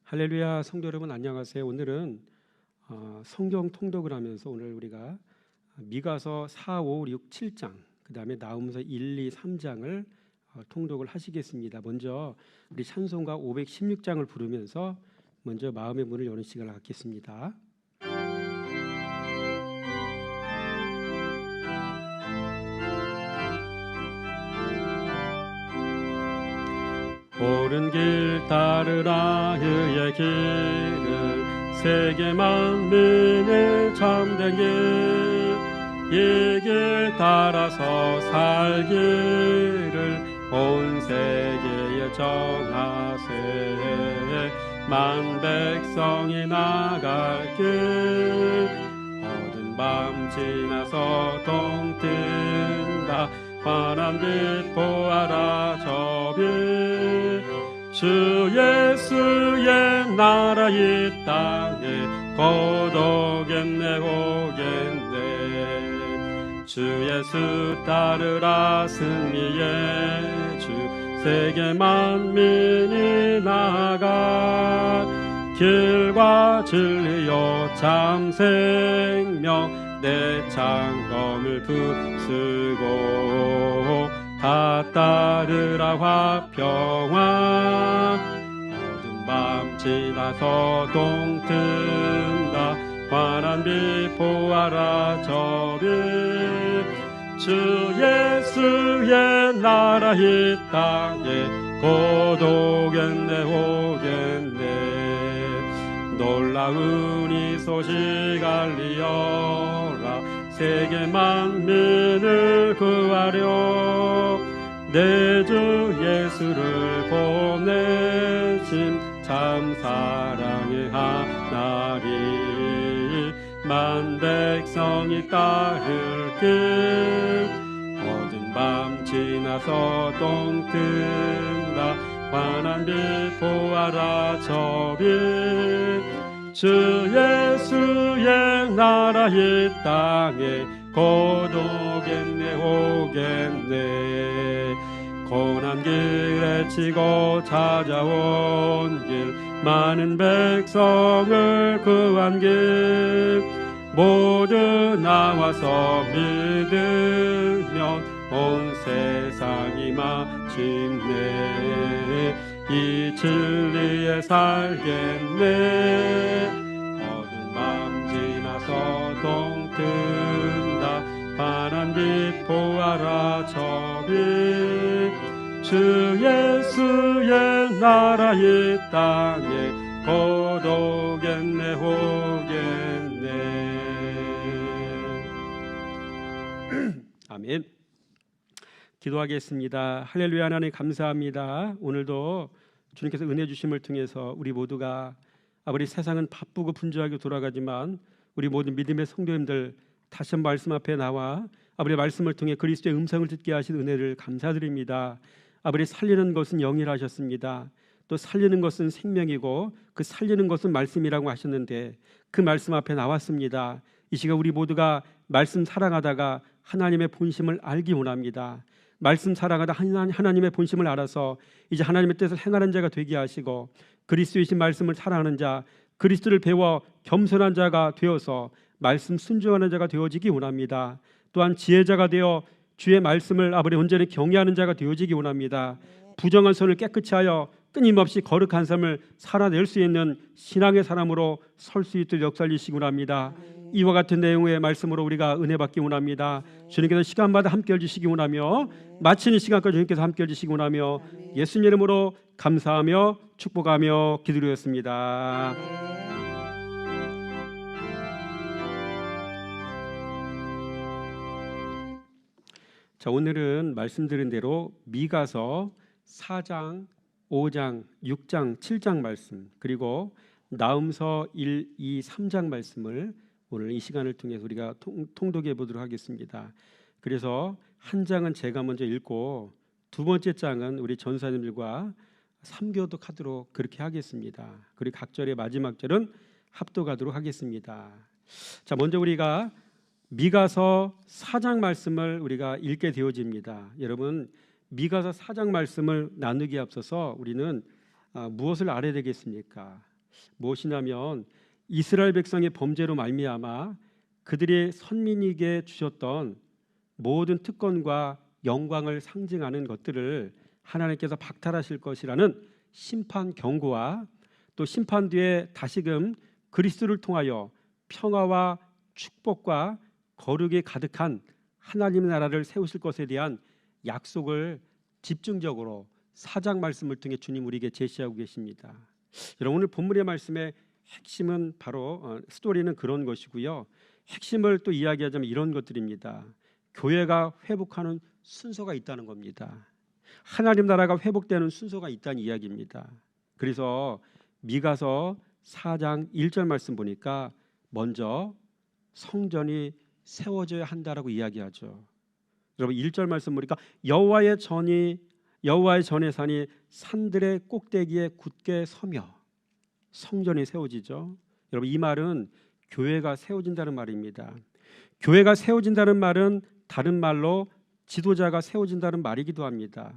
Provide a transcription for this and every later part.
할렐루야. 성도 여러분 안녕하세요. 오늘은 성경 통독을 하면서 오늘 우리가 미가서 4, 5, 6, 7장 그 다음에 나훔서 1, 2, 3장을 통독을 하시겠습니다. 먼저 우리 찬송가 516장을 부르면서 먼저 마음의 문을 여는 시간을 갖겠습니다. 옳은 길 따르라 그의 길을 세계 만민의 참된 길 이 길 따라서 살기를 온 세계에 전하세 만 백성이 나갈 길 어두운 밤 지나서 동 뜬다 환한 빛 보아라 저 빛 주 예수의 나라 이 땅에 곧 오겠네 오겠네 주 예수 따르라 승리의 주 세계 만민이 나가 길과 진리요 참 생명 내 창검을 부수고 다 따르라 화평화 어두운 밤 지나서 동 뜬다 환한 빛 보아라 저 빛 주 예수의 나라 이 땅에 곧 오겠네 오겠네 놀라운 이 소식 알리어라 세계 만민을 구하려 내 주 예수를 보내심 참 사랑의 하나님 만 백성이 따를 길 어두운 밤 지나서 동 뜬다 환한 빛 보아라 저 빛 주 예수의 나라 이 땅에 곧 오겠네 오겠네 고난 길에 치고 찾아온 길 많은 백성을 구한 길 모두 나와서 믿으면 온 세상이 마침내 이 진리에 살겠네 어두운 밤 지나서 동 뜬다 환한 빛 보아라 저 빛 주 예수의 나라 이 땅에 곧 오겠네 오겠네 아멘. 기도하겠습니다. 할렐루야. 하나님 감사합니다. 오늘도 주님께서 은혜 주심을 통해서 우리 모두가 아버지 세상은 바쁘고 분주하게 돌아가지만 우리 모든 믿음의 성도님들 다시 한번 말씀 앞에 나와 아버지 말씀을 통해 그리스도의 음성을 듣게 하신 은혜를 감사드립니다. 아버지 살리는 것은 영이라셨습니다. 또 살리는 것은 생명이고 그 살리는 것은 말씀이라고 하셨는데 그 말씀 앞에 나왔습니다. 이 시간 우리 모두가 말씀 사랑하다가 하나님의 본심을 알기 원합니다. 말씀 사랑하다 하나님의 본심을 알아서 이제 하나님의 뜻을 행하는 자가 되게 하시고 그리스도이신 말씀을 사랑하는 자 그리스도를 배워 겸손한 자가 되어서 말씀 순종하는 자가 되어지기 원합니다. 또한 지혜자가 되어 주의 말씀을 아버지 온전히 경외하는 자가 되어지기 원합니다. 부정한 손을 깨끗이 하여 끊임없이 거룩한 삶을 살아낼 수 있는 신앙의 사람으로 설 수 있도록 역사하시기 원합니다. 이와 같은 내용의 말씀으로 우리가 은혜 받기 원합니다. 주님께서 시간마다 함께 해주시기 원하며 마치는 시간까지 주님께서 함께 해주시기 원하며 예수님 이름으로 감사하며 축복하며 기도드렸습니다. 자, 오늘은 말씀드린 대로 미가서 4장, 5장, 6장, 7장 말씀 그리고 나훔서 1, 2, 3장 말씀을 오늘 이 시간을 통해서 우리가 통독해 보도록 하겠습니다. 그래서 한 장은 제가 먼저 읽고 두 번째 장은 우리 전사님들과 삼교독하도록 그렇게 하겠습니다. 그리고 각 절의 마지막 절은 합독하도록 하겠습니다. 자, 먼저 우리가 미가서 4장 말씀을 우리가 읽게 되어집니다. 여러분, 미가서 4장 말씀을 나누기에 앞서서 우리는 무엇을 알아야 되겠습니까? 무엇이냐면 이스라엘 백성의 범죄로 말미암아 그들이 선민에게 주셨던 모든 특권과 영광을 상징하는 것들을 하나님께서 박탈하실 것이라는 심판 경고와 또 심판 뒤에 다시금 그리스도를 통하여 평화와 축복과 거룩이 가득한 하나님의 나라를 세우실 것에 대한 약속을 집중적으로 4장 말씀을 통해 주님 우리에게 제시하고 계십니다. 여러분, 오늘 본문의 말씀의 핵심은 바로 스토리는 그런 것이고요. 핵심을 또 이야기하자면 이런 것들입니다. 교회가 회복하는 순서가 있다는 겁니다. 하나님 나라가 회복되는 순서가 있다는 이야기입니다. 그래서 미가서 4장 1절 말씀 보니까 먼저 성전이 세워져야 한다라고 이야기하죠. 여러분 1절 말씀 보니까 여호와의 전의 산이 산들의 꼭대기에 굳게 서며 성전이 세워지죠. 여러분 이 말은 교회가 세워진다는 말입니다. 교회가 세워진다는 말은 다른 말로 지도자가 세워진다는 말이기도 합니다.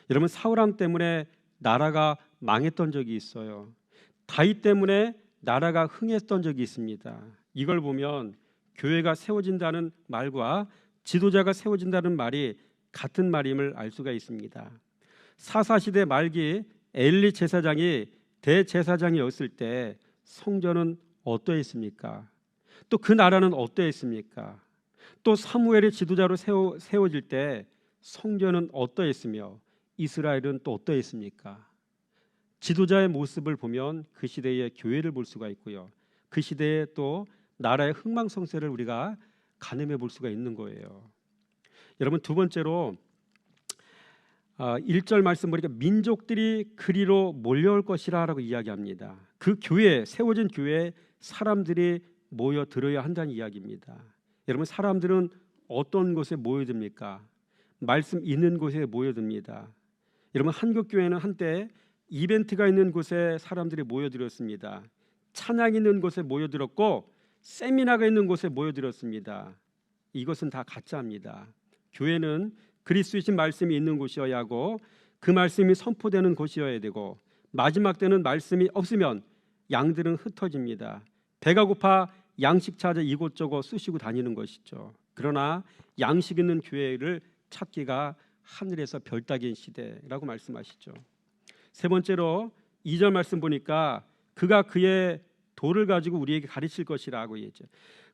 여러분 사울 왕 때문에 나라가 망했던 적이 있어요. 다윗 때문에 나라가 흥했던 적이 있습니다. 이걸 보면 교회가 세워진다는 말과 지도자가 세워진다는 말이 같은 말임을 알 수가 있습니다. 사사시대 말기 엘리 제사장이 대제사장이었을 때 성전은 어떠했습니까? 또 그 나라는 어떠했습니까? 또 사무엘의 지도자로 세워질 때 성전은 어떠했으며 이스라엘은 또 어떠했습니까? 지도자의 모습을 보면 그 시대의 교회를 볼 수가 있고요. 그 시대의 또 나라의 흥망성쇠를 우리가 가늠해 볼 수가 있는 거예요. 여러분 두 번째로 1절 말씀 보니까 민족들이 그리로 몰려올 것이라고 이야기합니다. 그 교회, 세워진 교회에 사람들이 모여들어야 한다는 이야기입니다. 여러분 사람들은 어떤 곳에 모여듭니까? 말씀 있는 곳에 모여듭니다. 여러분 한국교회는 한때 이벤트가 있는 곳에 사람들이 모여들었습니다. 찬양이 있는 곳에 모여들었고 세미나가 있는 곳에 모여들었습니다. 이것은 다 가짜입니다. 교회는 그리스도이신 말씀이 있는 곳이어야 하고 그 말씀이 선포되는 곳이어야 되고 마지막 때는 말씀이 없으면 양들은 흩어집니다. 배가 고파 양식 찾아 이곳저곳 쑤시고 다니는 것이죠. 그러나 양식 있는 교회를 찾기가 하늘에서 별 따기인 시대라고 말씀하시죠. 세 번째로 2절 말씀 보니까 그가 그의 도를 가지고 우리에게 가르칠 것이라고 얘기죠.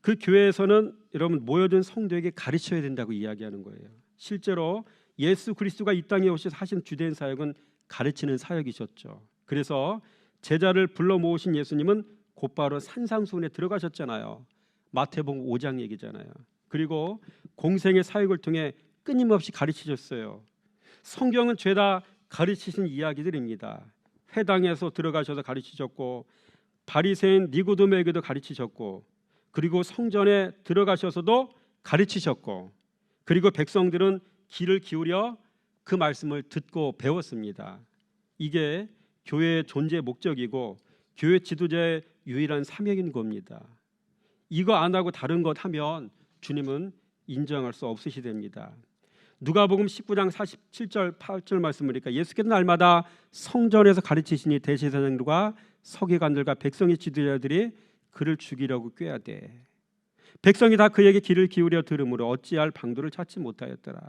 그 교회에서는 여러분 모여든 성도에게 가르쳐야 된다고 이야기하는 거예요. 실제로 예수 그리스도가 이 땅에 오셔서 하신 주된 사역은 가르치는 사역이셨죠. 그래서 제자를 불러 모으신 예수님은 곧바로 산상수훈에 들어가셨잖아요. 마태복음 5장 얘기잖아요. 그리고 공생의 사역을 통해 끊임없이 가르치셨어요. 성경은 죄다 가르치신 이야기들입니다. 회당에서 들어가셔서 가르치셨고 바리새인 니고데모에게도 가르치셨고 그리고 성전에 들어가셔서도 가르치셨고 그리고 백성들은 귀를 기울여 그 말씀을 듣고 배웠습니다. 이게 교회의 존재 목적이고 교회 지도자의 유일한 사명인 겁니다. 이거 안 하고 다른 것 하면 주님은 인정할 수 없으시됩니다. 누가복음 19장 47절 8절 말씀 보니까 예수께서 날마다 성전에서 가르치시니 대제사장들과 서기관들과 백성의 지도자들이 그를 죽이려고 꾀하되 백성이 다 그에게 귀를 기울여 들으므로 어찌할 방도를 찾지 못하였더라.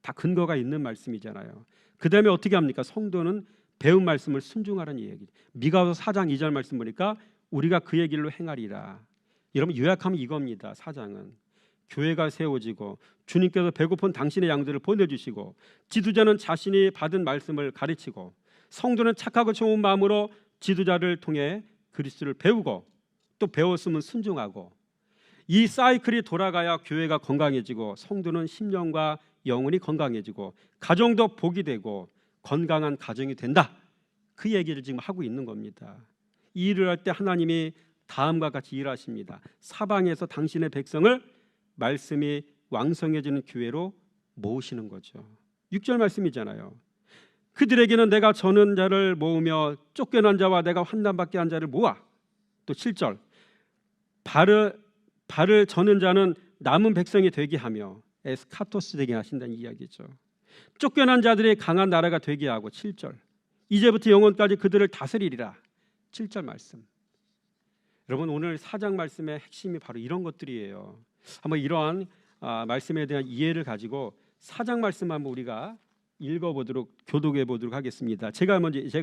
다 근거가 있는 말씀이잖아요. 그 다음에 어떻게 합니까? 성도는 배운 말씀을 순종하라는 얘기. 미가서 4장 2절 말씀 보니까 우리가 그의 길로 행하리라. 여러분 요약하면 이겁니다. 4장은 교회가 세워지고 주님께서 배고픈 당신의 양들을 보내주시고 지도자는 자신이 받은 말씀을 가르치고 성도는 착하고 좋은 마음으로 지도자를 통해 그리스도를 배우고 또 배웠으면 순종하고 이 사이클이 돌아가야 교회가 건강해지고 성도는 심령과 영혼이 건강해지고 가정도 복이 되고 건강한 가정이 된다. 그 얘기를 지금 하고 있는 겁니다. 이 일을 할 때 하나님이 다음과 같이 일하십니다. 사방에서 당신의 백성을 말씀이 왕성해지는 교회로 모으시는 거죠. 6절 말씀이잖아요. 그들에게는 내가 저는 자를 모으며 쫓겨난 자와 내가 환난받게 한 자를 모아. 또 7절 발을 저는 자는 남은 백성이 되게 하며 에스카토스 되게 하신다는 이야기죠. 쫓겨난 자들이 강한 나라가 되게 하고 7절 이제부터 영원까지 그들을 다스리리라. 17절 말씀. 여러분 오늘 4장 말씀의 핵심이 바로 이런 것들이에요. 한번 이러한 말씀에 대한 이해를 가지고 4장 말씀 한번 우리가 읽어보도록 교독해 보도록 하겠습니다. 제가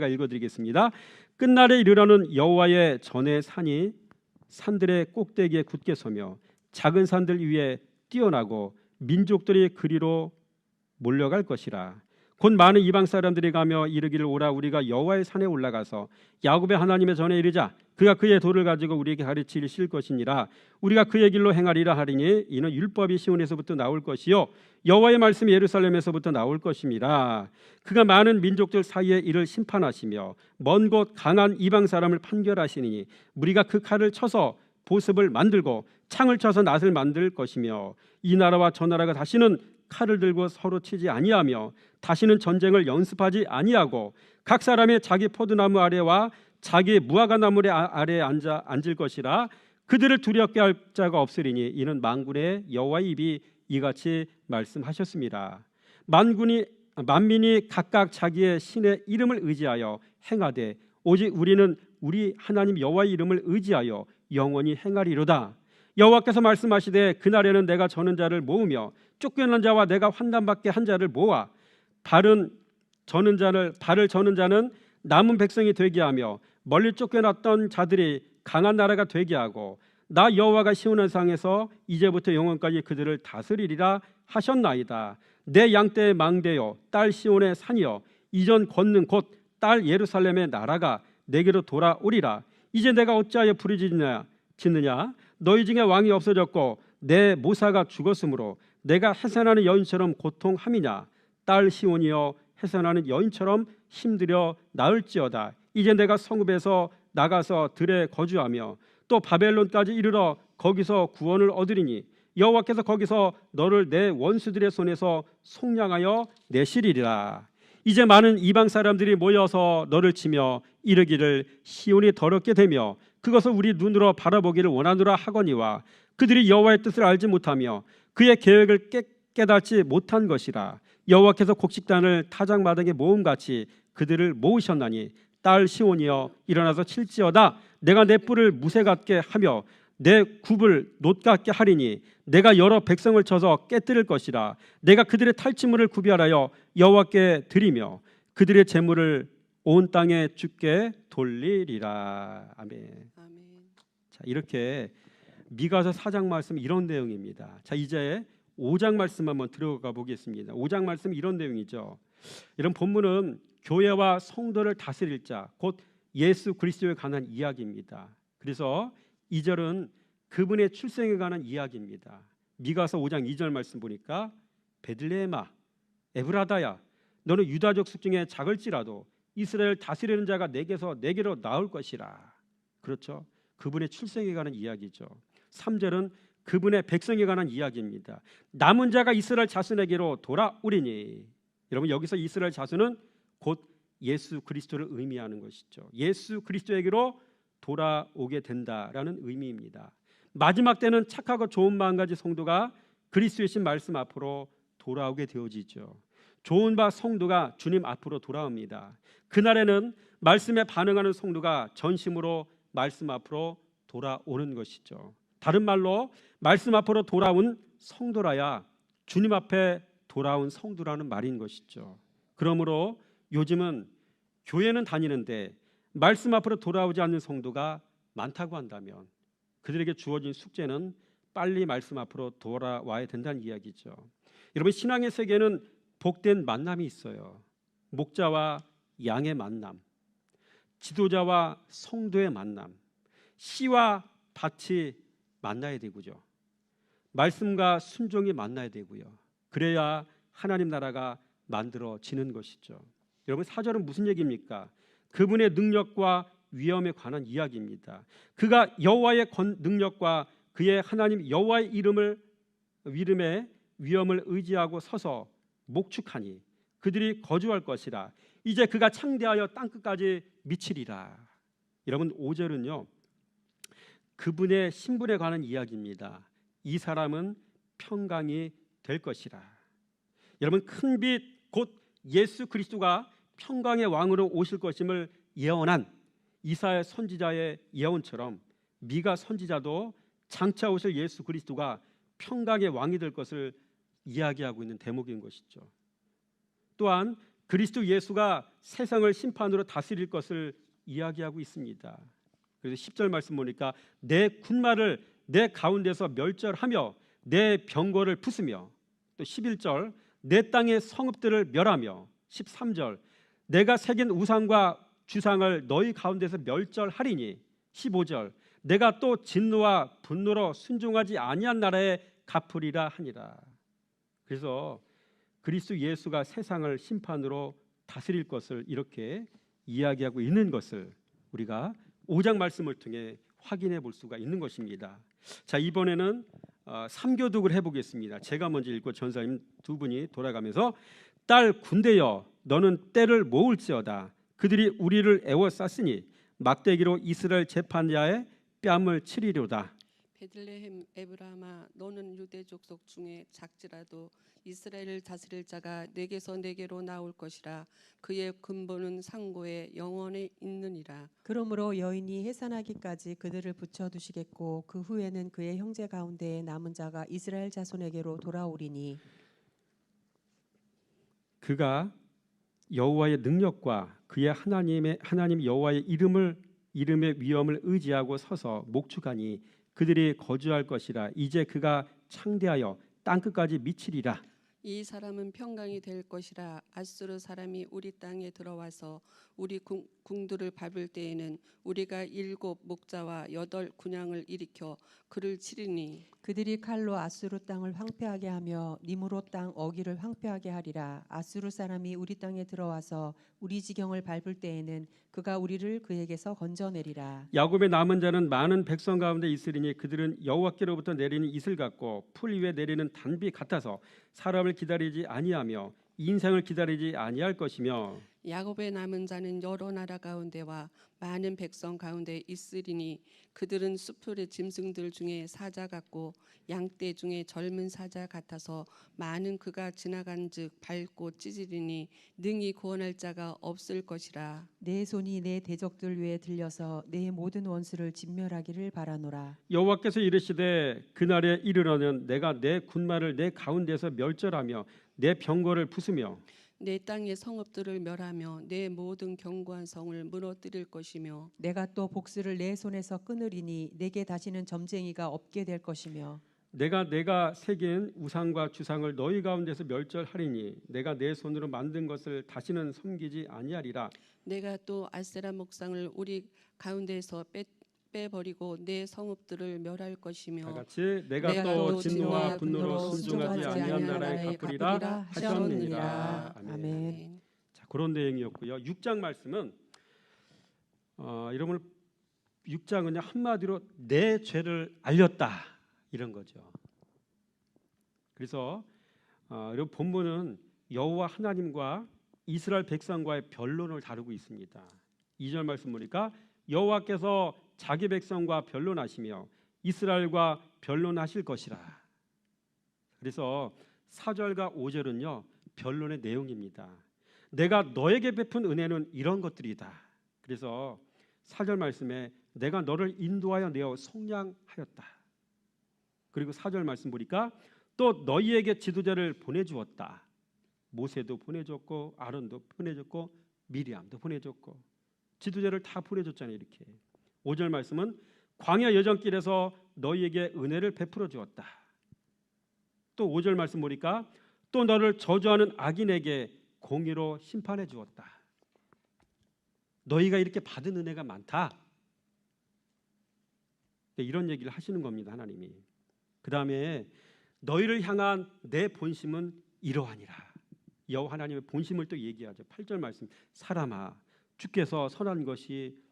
읽어드리겠습니다. 끝날에 이르러는 여호와의 전의 산이 산들의 꼭대기에 굳게 서며 작은 산들 위에 뛰어나고 민족들이 그리로 몰려갈 것이라. 곧 많은 이방 사람들이 가며 이르기를 오라 우리가 여호와의 산에 올라가서 야곱의 하나님의 전에 이르자 그가 그의 도를 가지고 우리에게 가르치실 것이니라. 우리가 그의 길로 행하리라 하리니 이는 율법이 시온에서부터 나올 것이요 여호와의 말씀이 예루살렘에서부터 나올 것임이라. 그가 많은 민족들 사이에 이를 심판하시며 먼 곳 강한 이방 사람을 판결하시니 우리가 그 칼을 쳐서 보습을 만들고 창을 쳐서 낫을 만들 것이며 이 나라와 저 나라가 다시는 칼을 들고 서로 치지 아니하며 다시는 전쟁을 연습하지 아니하고 각 사람의 자기 포도나무 아래와 자기 무화과 나무 아래에 앉을 것이라. 그들을 두렵게 할 자가 없으리니 이는 만군의 여호와의 입이 이같이 말씀하셨습니다. 만민이 각각 자기의 신의 이름을 의지하여 행하되 오직 우리는 우리 하나님 여호와의 이름을 의지하여 영원히 행하리로다. 여호와께서 말씀하시되 그날에는 내가 저는 자를 모으며 쫓겨난 자와 내가 환난받게 한 자를 모아 발을 저는 자는 남은 백성이 되게 하며 멀리 쫓겨났던 자들이 강한 나라가 되게 하고 나 여호와가 시온의 상에서 이제부터 영원까지 그들을 다스리리라 하셨나이다. 내 양떼의 망대여 딸 시온의 산이여 이전 걷는 곧 딸 예루살렘의 나라가 내게로 돌아오리라. 이제 내가 어찌하여 부르짖느냐 너희 중에 왕이 없어졌고 내 모사가 죽었으므로 내가 해산하는 여인처럼 고통함이냐. 딸 시온이여 해산하는 여인처럼 힘들여 나을지어다. 이제 내가 성읍에서 나가서 들에 거주하며 또 바벨론까지 이르러 거기서 구원을 얻으리니 여호와께서 거기서 너를 내 원수들의 손에서 속량하여 내시리라. 이제 많은 이방 사람들이 모여서 너를 치며 이르기를 시온이 더럽게 되며 그것을 우리 눈으로 바라보기를 원하노라 하거니와 그들이 여호와의 뜻을 알지 못하며 그의 계획을 깨닫지 못한 것이라. 여호와께서 곡식단을 타작마당에 모음같이 그들을 모으셨나니 딸 시온이여 일어나서 칠지어다. 내가 내 뿔을 무쇠 같게 하며 내 굽을 놋 같게 하리니 내가 여러 백성을 쳐서 깨뜨릴 것이라. 내가 그들의 탈취물을 구별하여 여호와께 드리며 그들의 재물을 온 땅에 주께 돌리리라. 아멘. 자, 이렇게 미가서 4장 말씀 이런 내용입니다. 자, 이제 5장 말씀 한번 들어가 보겠습니다. 5장 말씀 이런 내용이죠. 이런 본문은 교회와 성도를 다스릴 자, 곧 예수 그리스도에 관한 이야기입니다. 그래서 2절은 그분의 출생에 관한 이야기입니다. 미가서 5장 2절 말씀 보니까 베들레헴아 에브라다야 너는 유다족 속 중에 작을지라도 이스라엘 다스리는 자가 내게로 나올 것이라. 그렇죠. 그분의 출생에 관한 이야기죠. 3절은 그분의 백성에 관한 이야기입니다. 남은 자가 이스라엘 자손에게로 돌아오리니. 여러분 여기서 이스라엘 자손은 곧 예수 그리스도를 의미하는 것이죠. 예수 그리스도에게로 돌아오게 된다라는 의미입니다. 마지막 때는 착하고 좋은 마음가진 성도가 그리스도의 신 말씀 앞으로 돌아오게 되어지죠. 좋은 바 성도가 주님 앞으로 돌아옵니다. 그날에는 말씀에 반응하는 성도가 전심으로 말씀 앞으로 돌아오는 것이죠. 다른 말로 말씀 앞으로 돌아온 성도라야 주님 앞에 돌아온 성도라는 말인 것이죠. 그러므로 요즘은 교회는 다니는데 말씀 앞으로 돌아오지 않는 성도가 많다고 한다면 그들에게 주어진 숙제는 빨리 말씀 앞으로 돌아와야 된다는 이야기죠. 여러분 신앙의 세계는 복된 만남이 있어요. 목자와 양의 만남, 지도자와 성도의 만남, 씨와 밭이 만나야 되고요. 말씀과 순종이 만나야 되고요. 그래야 하나님 나라가 만들어지는 것이죠. 여러분 4절은 무슨 얘기입니까? 그분의 능력과 위엄에 관한 이야기입니다. 그가 여호와의 능력과 그의 하나님 여호와의 이름의 위엄을 의지하고 서서 목축하니 그들이 거주할 것이라. 이제 그가 창대하여 땅끝까지 미치리라. 여러분 5절은요. 그분의 신분에 관한 이야기입니다. 이 사람은 평강이 될 것이라. 여러분 큰 빛 곧 예수 그리스도가 평강의 왕으로 오실 것임을 예언한 이사야 선지자의 예언처럼 미가 선지자도 장차 오실 예수 그리스도가 평강의 왕이 될 것을 이야기하고 있는 대목인 것이죠. 또한 그리스도 예수가 세상을 심판으로 다스릴 것을 이야기하고 있습니다. 그래서 10절 말씀 보니까 내 군마를 내 가운데서 멸절하며 내 병거를 부수며, 또 11절 내 땅의 성읍들을 멸하며, 13절 내가 새긴 우상과 주상을 너희 가운데서 멸절하리니, 15절 내가 또 진노와 분노로 순종하지 아니한 나라에 갚으리라 하니라. 그래서 그리스도 예수가 세상을 심판으로 다스릴 것을 이렇게 이야기하고 있는 것을 우리가 5장 말씀을 통해 확인해 볼 수가 있는 것입니다. 자, 이번에는 3교독을 해보겠습니다. 제가 먼저 읽고 전사님 두 분이 돌아가면서 딸 군대여 너는 때를 모을지어다. 그들이 우리를 애워쌌으니 막대기로 이스라엘 재판자의 뺨을 치리로다. 베들레헴 에브라임아 너는 유대 족속 중에 작지라도 이스라엘을 다스릴 자가 내게서 내게로 나올 것이라. 그의 근본은 상고에 영원히 있느니라. 그러므로 여인이 해산하기까지 그들을 붙여두시겠고 그 후에는 그의 형제 가운데에 남은 자가 이스라엘 자손에게로 돌아오리니 그가 여호와의 능력과 그의 하나님 여호와의 이름의 위엄을 의지하고 서서 목축하니 그들이 거주할 것이라. 이제 그가 창대하여 땅 끝까지 미치리라. 이 사람은 평강이 될 것이라. 아수르 사람이 우리 땅에 들어와서 우리 궁들을 밟을 때에는 우리가 7 목자와 8 군향을 일으켜 그를 치리니 그들이 칼로 아수르 땅을 황폐하게 하며 니무로 땅 어기를 황폐하게 하리라. 아수르 사람이 우리 땅에 들어와서 우리 지경을 밟을 때에는 그가 우리를 그에게서 건져내리라. 야곱의 남은 자는 많은 백성 가운데 있으리니 그들은 여호와께로부터 내리는 이슬 같고 풀 위에 내리는 단비 같아서 사람을 기다리지 아니하며 인생을 기다리지 아니할 것이며, 야곱의 남은 자는 여러 나라 가운데와 많은 백성 가운데 있으리니 그들은 수풀의 짐승들 중에 사자 같고 양떼 중에 젊은 사자 같아서 많은 그가 지나간즉 밟고 찢으리니 능히 구원할 자가 없을 것이라. 내 손이 내 대적들 위에 들려서 내 모든 원수를 진멸하기를 바라노라. 여호와께서 이르시되 그날에 이르러는 내가 내 군마를 내 가운데서 멸절하며 내 병거를 부수며 내 땅의 성읍들을 멸하며 내 모든 견고한 성을 무너뜨릴 것이며 내가 또 복수를 내 손에서 끊으리니 내게 다시는 점쟁이가 없게 될 것이며 내가 새긴 우상과 주상을 너희 가운데서 멸절하리니 내가 내 손으로 만든 것을 다시는 섬기지 아니하리라. 내가 또 아세라 목상을 우리 가운데서 빼버리고 내 성읍들을 멸할 것이며 다 같이 내가 또 진노와 분노로 순종하지 아니한 나라에 갚으리라 하셨느니라. 아멘. 아멘. 자, 그런 내용이었고요. 6장 말씀은 여러분 6장은 한마디로 내 죄를 알렸다 이런 거죠. 그래서 여러분 본문은 여호와 하나님과 이스라엘 백성과의 변론을 다루고 있습니다. 2절 말씀 보니까 여호와께서 자기 백성과 변론하시며 이스라엘과 변론하실 것이라. 그래서 4절과 5절은요 변론의 내용입니다. 내가 너에게 베푼 은혜는 이런 것들이다. 그래서 4절 말씀에 내가 너를 인도하여 내어 속량하였다. 그리고 4절 말씀 보니까 또 너희에게 지도자를 보내주었다. 모세도 보내줬고 아론도 보내줬고 미리암도 보내줬고 지도자를 다 보내줬잖아요. 이렇게 5절 말씀은 광야 여정길에서 너희에게 은혜를 베풀어 주었다. 또 5절 말씀 보니까 또 너를 저주하는 악인에게 공의로 심판해 주었다. 너희가 이렇게 받은 은혜가 많다. 이런 얘기를 하시는 겁니다. 하나님이. 그 다음에 너희를 향한 내 본심은 이러하니라. 여호와 하나님의 본심을 또 얘기하죠. 8절 말씀 사람아 주께서 선한 것이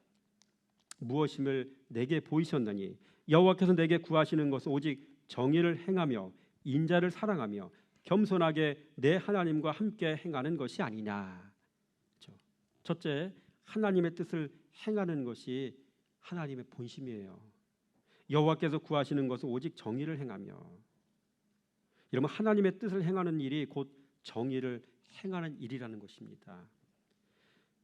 무엇임을 내게 보이셨나니 여호와께서 내게 구하시는 것은 오직 정의를 행하며 인자를 사랑하며 겸손하게 내 하나님과 함께 행하는 것이 아니냐. 그렇죠? 첫째, 하나님의 뜻을 행하는 것이 하나님의 본심이에요. 여호와께서 구하시는 것은 오직 정의를 행하며, 이러면 하나님의 뜻을 행하는 일이 곧 정의를 행하는 일이라는 것입니다.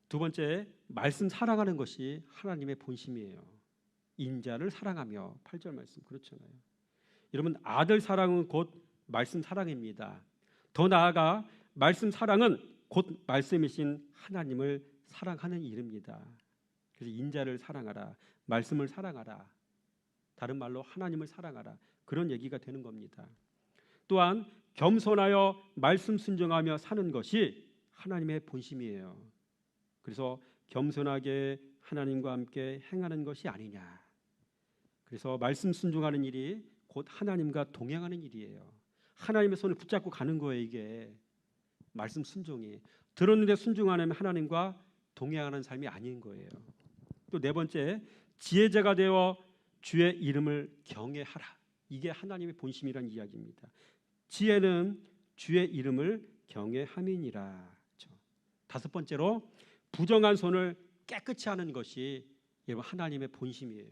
두 번째, 말씀 사랑하는 것이 하나님의 본심이에요. 인자를 사랑하며 8절 말씀 그렇잖아요. 여러분, 아들 사랑은 곧 말씀 사랑입니다. 더 나아가 말씀 사랑은 곧 말씀이신 하나님을 사랑하는 일입니다. 그래서 인자를 사랑하라, 말씀을 사랑하라, 다른 말로 하나님을 사랑하라, 그런 얘기가 되는 겁니다. 또한 겸손하여 말씀 순종하며 사는 것이 하나님의 본심이에요. 그래서 겸손하게 하나님과 함께 행하는 것이 아니냐. 그래서 말씀 순종하는 일이 곧 하나님과 동행하는 일이에요. 하나님의 손을 붙잡고 가는 거예요. 이게 말씀 순종이. 들었는데 순종 안 하면 하나님과 동행하는 삶이 아닌 거예요. 또 네 번째, 지혜자가 되어 주의 이름을 경외하라. 이게 하나님의 본심이라는 이야기입니다. 지혜는 주의 이름을 경외함이니라. 그렇죠? 다섯 번째로, 부정한 손을 깨끗이 하는 것이 여러분 하나님의 본심이에요.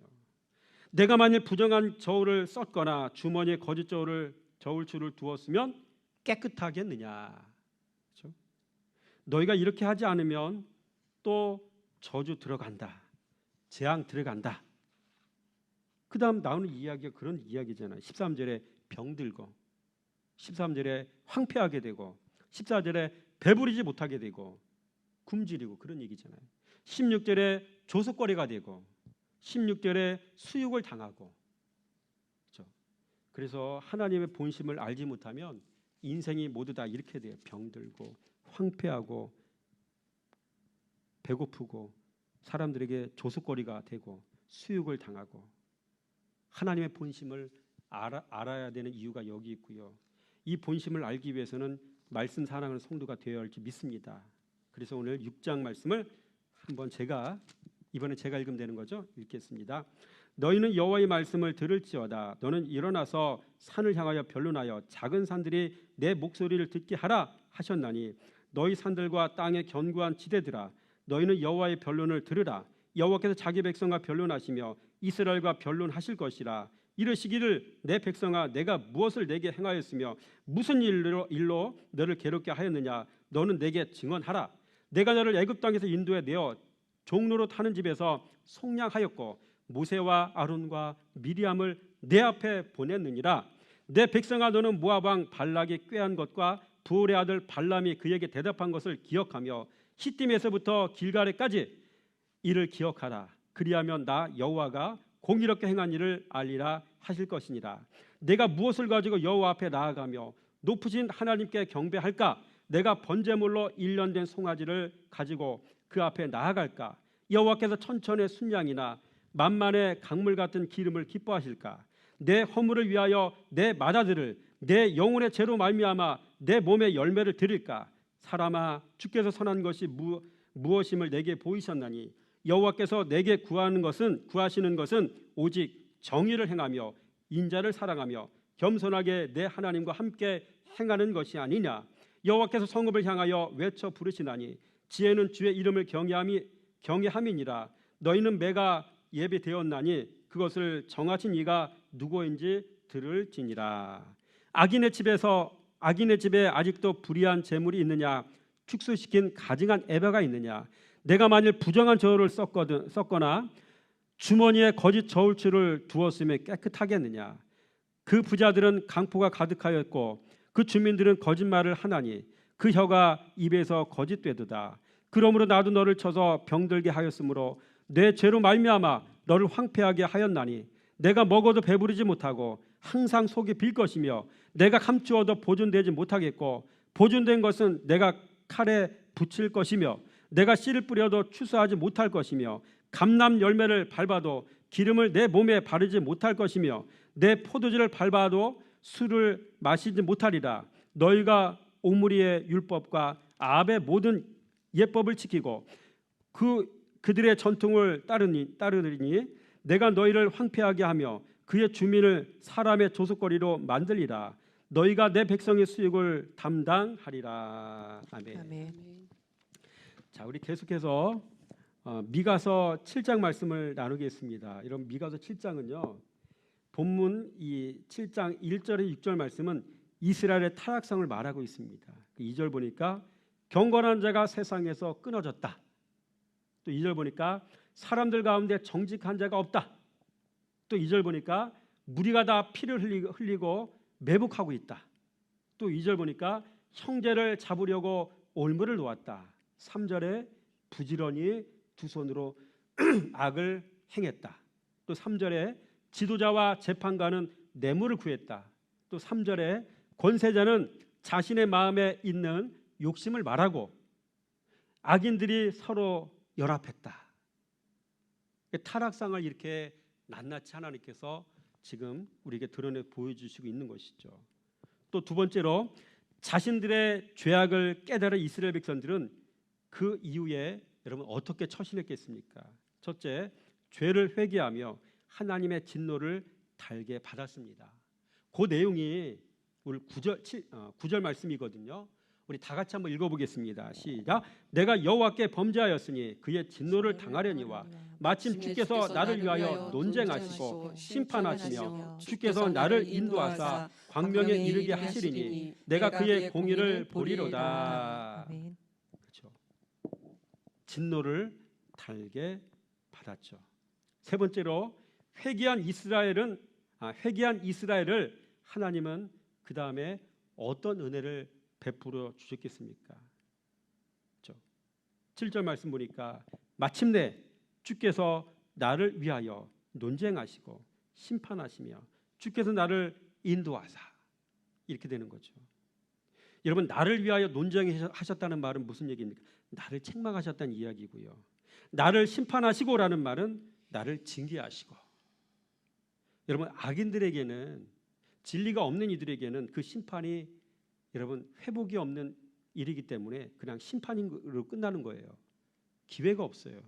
내가 만일 부정한 저울을 썼거나 주머니에 거짓 저울추를 두었으면 깨끗하겠느냐. 그렇죠? 너희가 이렇게 하지 않으면 또 저주 들어간다, 재앙 들어간다. 그 다음 나오는 이야기가 그런 이야기잖아요. 13절에 병들고, 13절에 황폐하게 되고, 14절에 배부르지 못하게 되고 굶주리고, 그런 얘기잖아요. 16절에 조석거리가 되고 16절에 수육을 당하고. 그렇죠? 그래서 하나님의 본심을 알지 못하면 인생이 모두 다 이렇게 돼요. 병들고 황폐하고 배고프고 사람들에게 조석거리가 되고 수육을 당하고. 하나님의 본심을 알아야 되는 이유가 여기 있고요. 이 본심을 알기 위해서는 말씀 사랑하는 성도가 되어야 할지 믿습니다. 그래서 오늘 6장 말씀을 한번 이번에 제가 읽으면 되는 거죠. 읽겠습니다. 너희는 여호와의 말씀을 들을지어다. 너는 일어나서 산을 향하여 변론하여 작은 산들이 내 목소리를 듣게 하라 하셨나니 너희 산들과 땅의 견고한 지대들아, 너희는 여호와의 변론을 들으라. 여호와께서 자기 백성과 변론하시며 이스라엘과 변론하실 것이라. 이르시기를 내 백성아, 내가 무엇을 내게 행하였으며 무슨 일로 너를 괴롭게 하였느냐. 너는 내게 증언하라. 내가 너를 애굽 땅에서 인도해 내어 종로로 타는 집에서 속량하였고 모세와 아론과 미리암을 내 앞에 보냈느니라. 내 백성아, 너는 모압 왕 발락이 꾀한 것과 부올의 아들 발람이 그에게 대답한 것을 기억하며 시딤에서부터 길갈에까지 이를 기억하라. 그리하면 나 여호와가 공의롭게 행한 일을 알리라 하실 것이니라. 내가 무엇을 가지고 여호와 앞에 나아가며 높으신 하나님께 경배할까? 내가 번제물로 1년 된 송아지를 가지고 그 앞에 나아갈까? 여호와께서 천천의 순양이나 만만의 강물 같은 기름을 기뻐하실까? 내 허물을 위하여 내 맏아들을 내 영혼의 죄로 말미암아 내 몸의 열매를 드릴까? 사람아, 주께서 선한 것이 무엇임을 내게 보이셨나니 여호와께서 내게 구하시는 것은 오직 정의를 행하며 인자를 사랑하며 겸손하게 내 하나님과 함께 행하는 것이 아니냐. 여호와께서 성읍을 향하여 외쳐 부르시나니 지혜는 주의 이름을 경외함이니라. 너희는 매가 예비되었나니 그것을 정하신 이가 누구인지 들을지니라. 악인의 집에 아직도 불의한 재물이 있느냐? 축소시킨 가증한 에바가 있느냐? 내가 만일 부정한 저울을 썼거나 주머니에 거짓 저울추를 두었으면 깨끗하겠느냐? 그 부자들은 강포가 가득하였고 그 주민들은 거짓말을 하나니 그 혀가 입에서 거짓되도다. 그러므로 나도 너를 쳐서 병들게 하였으므로 내 죄로 말미암아 너를 황폐하게 하였나니 내가 먹어도 배부르지 못하고 항상 속이 빌 것이며 내가 감추어도 보존되지 못하겠고 보존된 것은 내가 칼에 붙일 것이며 내가 씨를 뿌려도 추수하지 못할 것이며 감람 열매를 밟아도 기름을 내 몸에 바르지 못할 것이며 내 포도주를 밟아도 술을 마시지 못하리라. 너희가 오므리의 율법과 아합의 모든 예법을 지키고 그들의 전통을 따르니 내가 너희를 황폐하게 하며 그의 주민을 사람의 조속거리로 만들리라. 너희가 내 백성의 수육을 담당하리라. 아멘. 아멘. 자, 우리 계속해서 미가서 7장 말씀을 나누겠습니다. 이런 미가서 7장은요, 본문 이 7장 1절에 6절 말씀은 이스라엘의 타락성을 말하고 있습니다. 2절 보니까 경건한 자가 세상에서 끊어졌다. 또 2절 보니까 사람들 가운데 정직한 자가 없다. 또 2절 보니까 무리가 다 피를 흘리고 매복하고 있다. 또 2절 보니까 형제를 잡으려고 올무를 놓았다. 3절에 부지런히 두 손으로 악을 행했다. 또 3절에 지도자와 재판관은 뇌물을 구했다. 또 3절에 권세자는 자신의 마음에 있는 욕심을 말하고 악인들이 서로 연합했다. 타락상을 이렇게 낱낱이 하나님께서 지금 우리에게 드러내 보여주시고 있는 것이죠. 또 두 번째로 자신들의 죄악을 깨달은 이스라엘 백성들은 그 이후에 여러분 어떻게 처신했겠습니까? 첫째, 죄를 회개하며 하나님의 진노를 달게 받았습니다. 그 내용이 오늘 9절 말씀이거든요. 우리 다 같이 한번 읽어보겠습니다. 시작. 내가 여호와께 범죄하였으니 그의 진노를 당하려니와 마침 주께서 나를 위하여 논쟁하시고 심판하시며 주께서 나를 인도하사 광명에 이르게 하시리니 내가 그의 공의를 보리로다. 아멘. 그렇죠. 진노를 달게 받았죠. 세 번째로 회개한 이스라엘을 하나님은 그 다음에 어떤 은혜를 베풀어 주셨겠습니까? 그렇죠. 7절 말씀 보니까 마침내 주께서 나를 위하여 논쟁하시고 심판하시며 주께서 나를 인도하사 이렇게 되는 거죠. 여러분 나를 위하여 논쟁하셨다는 말은 무슨 얘기입니까? 나를 책망하셨다는 이야기고요. 나를 심판하시고라는 말은 나를 징계하시고. 여러분 악인들에게는 진리가 없는 이들에게는 그 심판이 여러분 회복이 없는 일이기 때문에 그냥 심판으로 끝나는 거예요. 기회가 없어요.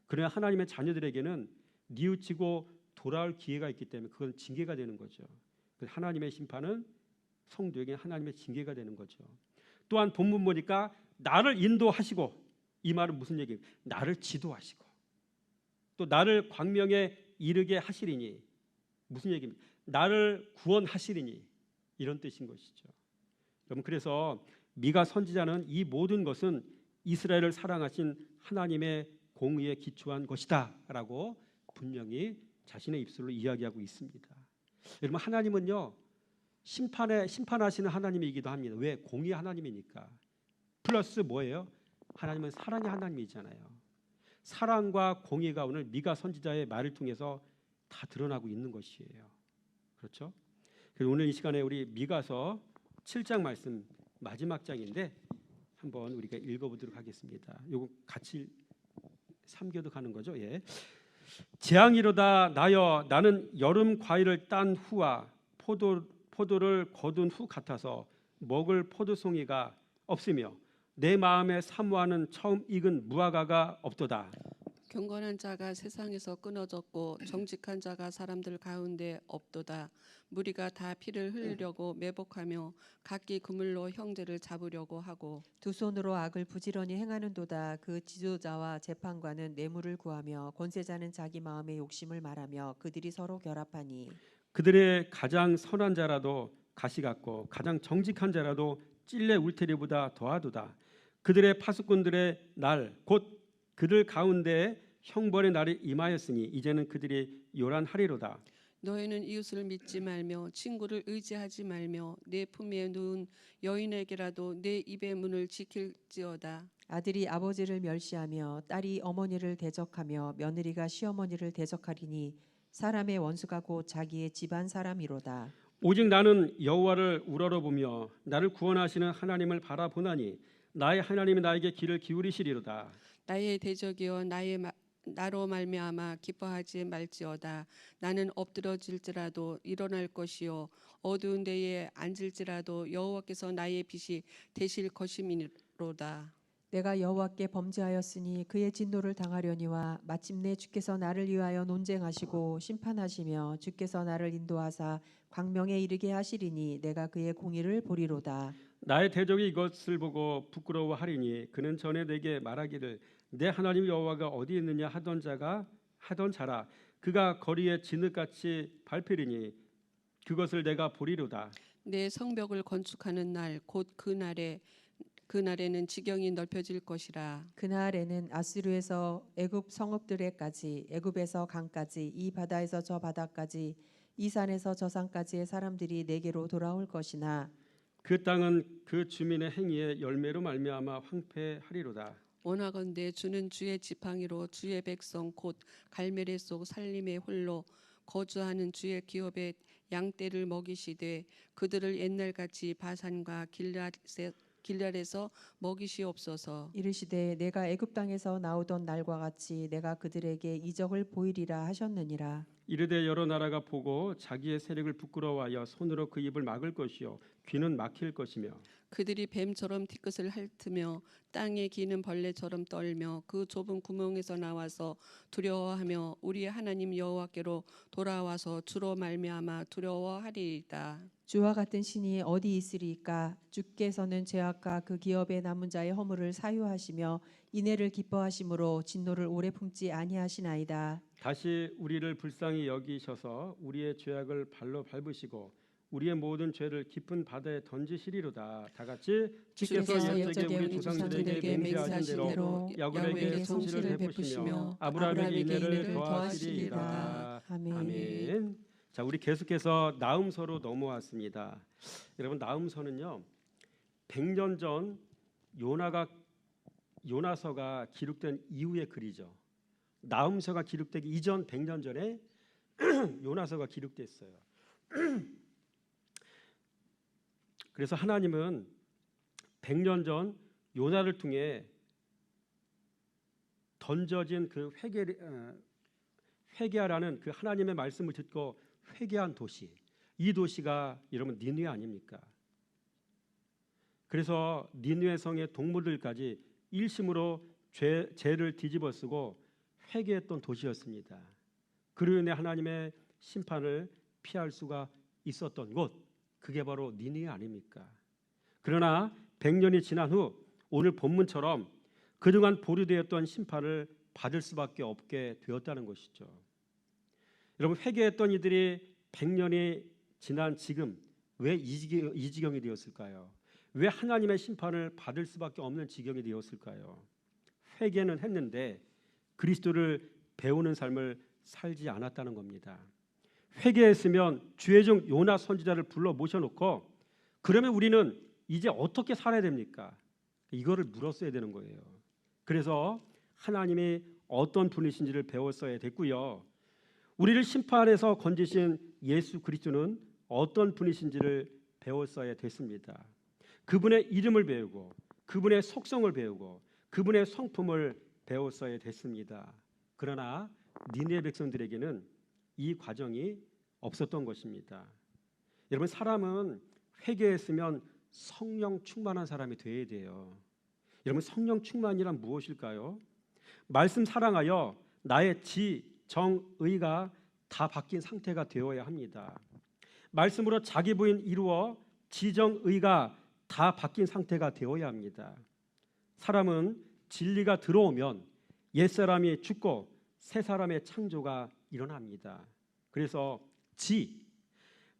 그러나 하나님의 자녀들에게는 뉘우치고 돌아올 기회가 있기 때문에 그건 징계가 되는 거죠. 하나님의 심판은 성도에게 하나님의 징계가 되는 거죠. 또한 본문 보니까 나를 인도하시고 이 말은 무슨 얘기예요? 나를 지도하시고 또 나를 광명에 이르게 하시리니 무슨 얘기입니까? 나를 구원하시리니 이런 뜻인 것이죠. 여러분 그래서 미가 선지자는 이 모든 것은 이스라엘을 사랑하신 하나님의 공의에 기초한 것이다라고 분명히 자신의 입술로 이야기하고 있습니다. 여러분 하나님은요 심판하시는 하나님이기도 합니다. 왜? 공의 하나님이니까. 플러스 뭐예요? 하나님은 사랑의 하나님이잖아요. 사랑과 공의가 오늘 미가 선지자의 말을 통해서 다 드러나고 있는 것이에요. 그렇죠? 그래서 오늘 이 시간에 우리 미가서 7장 말씀 마지막 장인데 한번 우리가 읽어보도록 하겠습니다. 요거 같이 삼교도 가는 거죠. 예. 재앙이로다 나여 나는 여름 과일을 딴 후와 포도를 거둔 후 같아서 먹을 포도송이가 없으며 내 마음에 사모하는 처음 익은 무화과가 없도다. 경건한 자가 세상에서 끊어졌고 정직한 자가 사람들 가운데 없도다. 무리가 다 피를 흘리려고 매복하며 각기 그물로 형제를 잡으려고 하고 두 손으로 악을 부지런히 행하는도다. 그 지도자와 재판관은 뇌물을 구하며 권세자는 자기 마음의 욕심을 말하며 그들이 서로 결합하니 그들의 가장 선한 자라도 가시 같고 가장 정직한 자라도 찔레 울테리보다 더하도다. 그들의 파수꾼들의 날 곧 그들 가운데 형벌의 날이 임하였으니 이제는 그들이 요란하리로다. 너희는 이웃을 믿지 말며 친구를 의지하지 말며 내 품에 누운 여인에게라도 내 입의 문을 지킬지어다. 아들이 아버지를 멸시하며 딸이 어머니를 대적하며 며느리가 시어머니를 대적하리니 사람의 원수가 곧 자기의 집안 사람이로다. 오직 나는 여호와를 우러러보며 나를 구원하시는 하나님을 바라보나니 나의 하나님이 나에게 귀를 기울이시리로다. 나의 대적이여 나로 말미암아 기뻐하지 말지어다. 나는 엎드러질지라도 일어날 것이요 어두운 데에 앉을지라도 여호와께서 나의 빛이 되실 것임이로다. 내가 여호와께 범죄하였으니 그의 진노를 당하려니와 마침내 주께서 나를 위하여 논쟁하시고 심판하시며 주께서 나를 인도하사 광명에 이르게 하시리니 내가 그의 공의를 보리로다. 나의 대적이 이것을 보고 부끄러워하리니 그는 전에 내게 말하기를 내 하나님 여호와가 어디 있느냐 하던 자라 그가 거리에 진흙같이 밟히리니 그것을 내가 보리로다. 내 성벽을 건축하는 날 곧 그 날에 그날에는 지경이 넓혀질 것이라. 그날에는 아수르에서 애굽 성읍들에까지, 애굽에서 강까지, 이 바다에서 저 바다까지, 이 산에서 저 산까지의 사람들이 내게로 돌아올 것이나 그 땅은 그 주민의 행위의 열매로 말미암아 황폐하리로다. 원하건대 주는 주의 지팡이로 주의 백성 곧 갈멜의 속 살림의 홀로 거주하는 주의 기업의 양떼를 먹이시되 그들을 옛날같이 바산과 길랄에서 먹이시옵소서. 이르시되 내가 애굽 땅에서 나오던 날과 같이 내가 그들에게 이적을 보이리라 하셨느니라. 이르되 여러 나라가 보고 자기의 세력을 부끄러워하여 손으로 그 입을 막을 것이요 귀는 막힐 것이며 그들이 뱀처럼 뒤끝을 핥으며 땅에 기는 벌레처럼 떨며 그 좁은 구멍에서 나와서 두려워하며 우리 하나님 여호와께로 돌아와서 주로 말미암아 두려워하리이다. 주와 같은 신이 어디 있으리까? 주께서는 죄악과 그 기업에 남은 자의 허물을 사유하시며 인애를 기뻐하심으로 진노를 오래 품지 아니하시나이다. 다시 우리를 불쌍히 여기셔서 우리의 죄악을 발로 밟으시고 우리의 모든 죄를 깊은 바다에 던지시리로다. 다 같이 주께서 옛적에 우리 조상들에게 맹세하신 대로 야곱에게 성실을 베푸시며 아브라함에게 인애를 더하시리이다. 아멘. 자, 우리 계속해서 나음서로 넘어왔습니다. 여러분, 나음서는요 100년 전 요나서가 기록된 이후의 글이죠. 나음서가 기록되기 이전 100년 전에 요나서가 기록됐어요. 그래서 하나님은 100년 전 요나를 통해 던져진 그 회개하라는 그 하나님의 말씀을 듣고 회개한 도시, 이 도시가 여러분 니느웨 아닙니까? 그래서 니느웨 성의 동물들까지 일심으로 죄를 뒤집어쓰고 회개했던 도시였습니다. 그로 인해 하나님의 심판을 피할 수가 있었던 곳, 그게 바로 니느웨 아닙니까? 그러나 100년이 지난 후 오늘 본문처럼 그동안 보류되었던 심판을 받을 수밖에 없게 되었다는 것이죠. 여러분, 회개했던 이들이 100년이 지난 지금 왜 이 지경이 되었을까요? 왜 하나님의 심판을 받을 수밖에 없는 지경이 되었을까요? 회개는 했는데 그리스도를 배우는 삶을 살지 않았다는 겁니다. 회개했으면 주의종 요나 선지자를 불러 모셔놓고 그러면 우리는 이제 어떻게 살아야 됩니까? 이거를 물었어야 되는 거예요. 그래서 하나님이 어떤 분이신지를 배웠어야 됐고요. 우리를 심판에서 건지신 예수 그리스도는 어떤 분이신지를 배웠어야 됐습니다. 그분의 이름을 배우고 그분의 속성을 배우고 그분의 성품을 배웠어야 됐습니다. 그러나 니느웨 백성들에게는 이 과정이 없었던 것입니다. 여러분, 사람은 회개했으면 성령 충만한 사람이 되어야 돼요. 여러분, 성령 충만이란 무엇일까요? 말씀 사랑하여 나의 지, 정, 의가 다 바뀐 상태가 되어야 합니다. 말씀으로 자기 부인 이루어 지정, 의가 다 바뀐 상태가 되어야 합니다. 사람은 진리가 들어오면 옛사람이 죽고 새 사람의 창조가 일어납니다. 그래서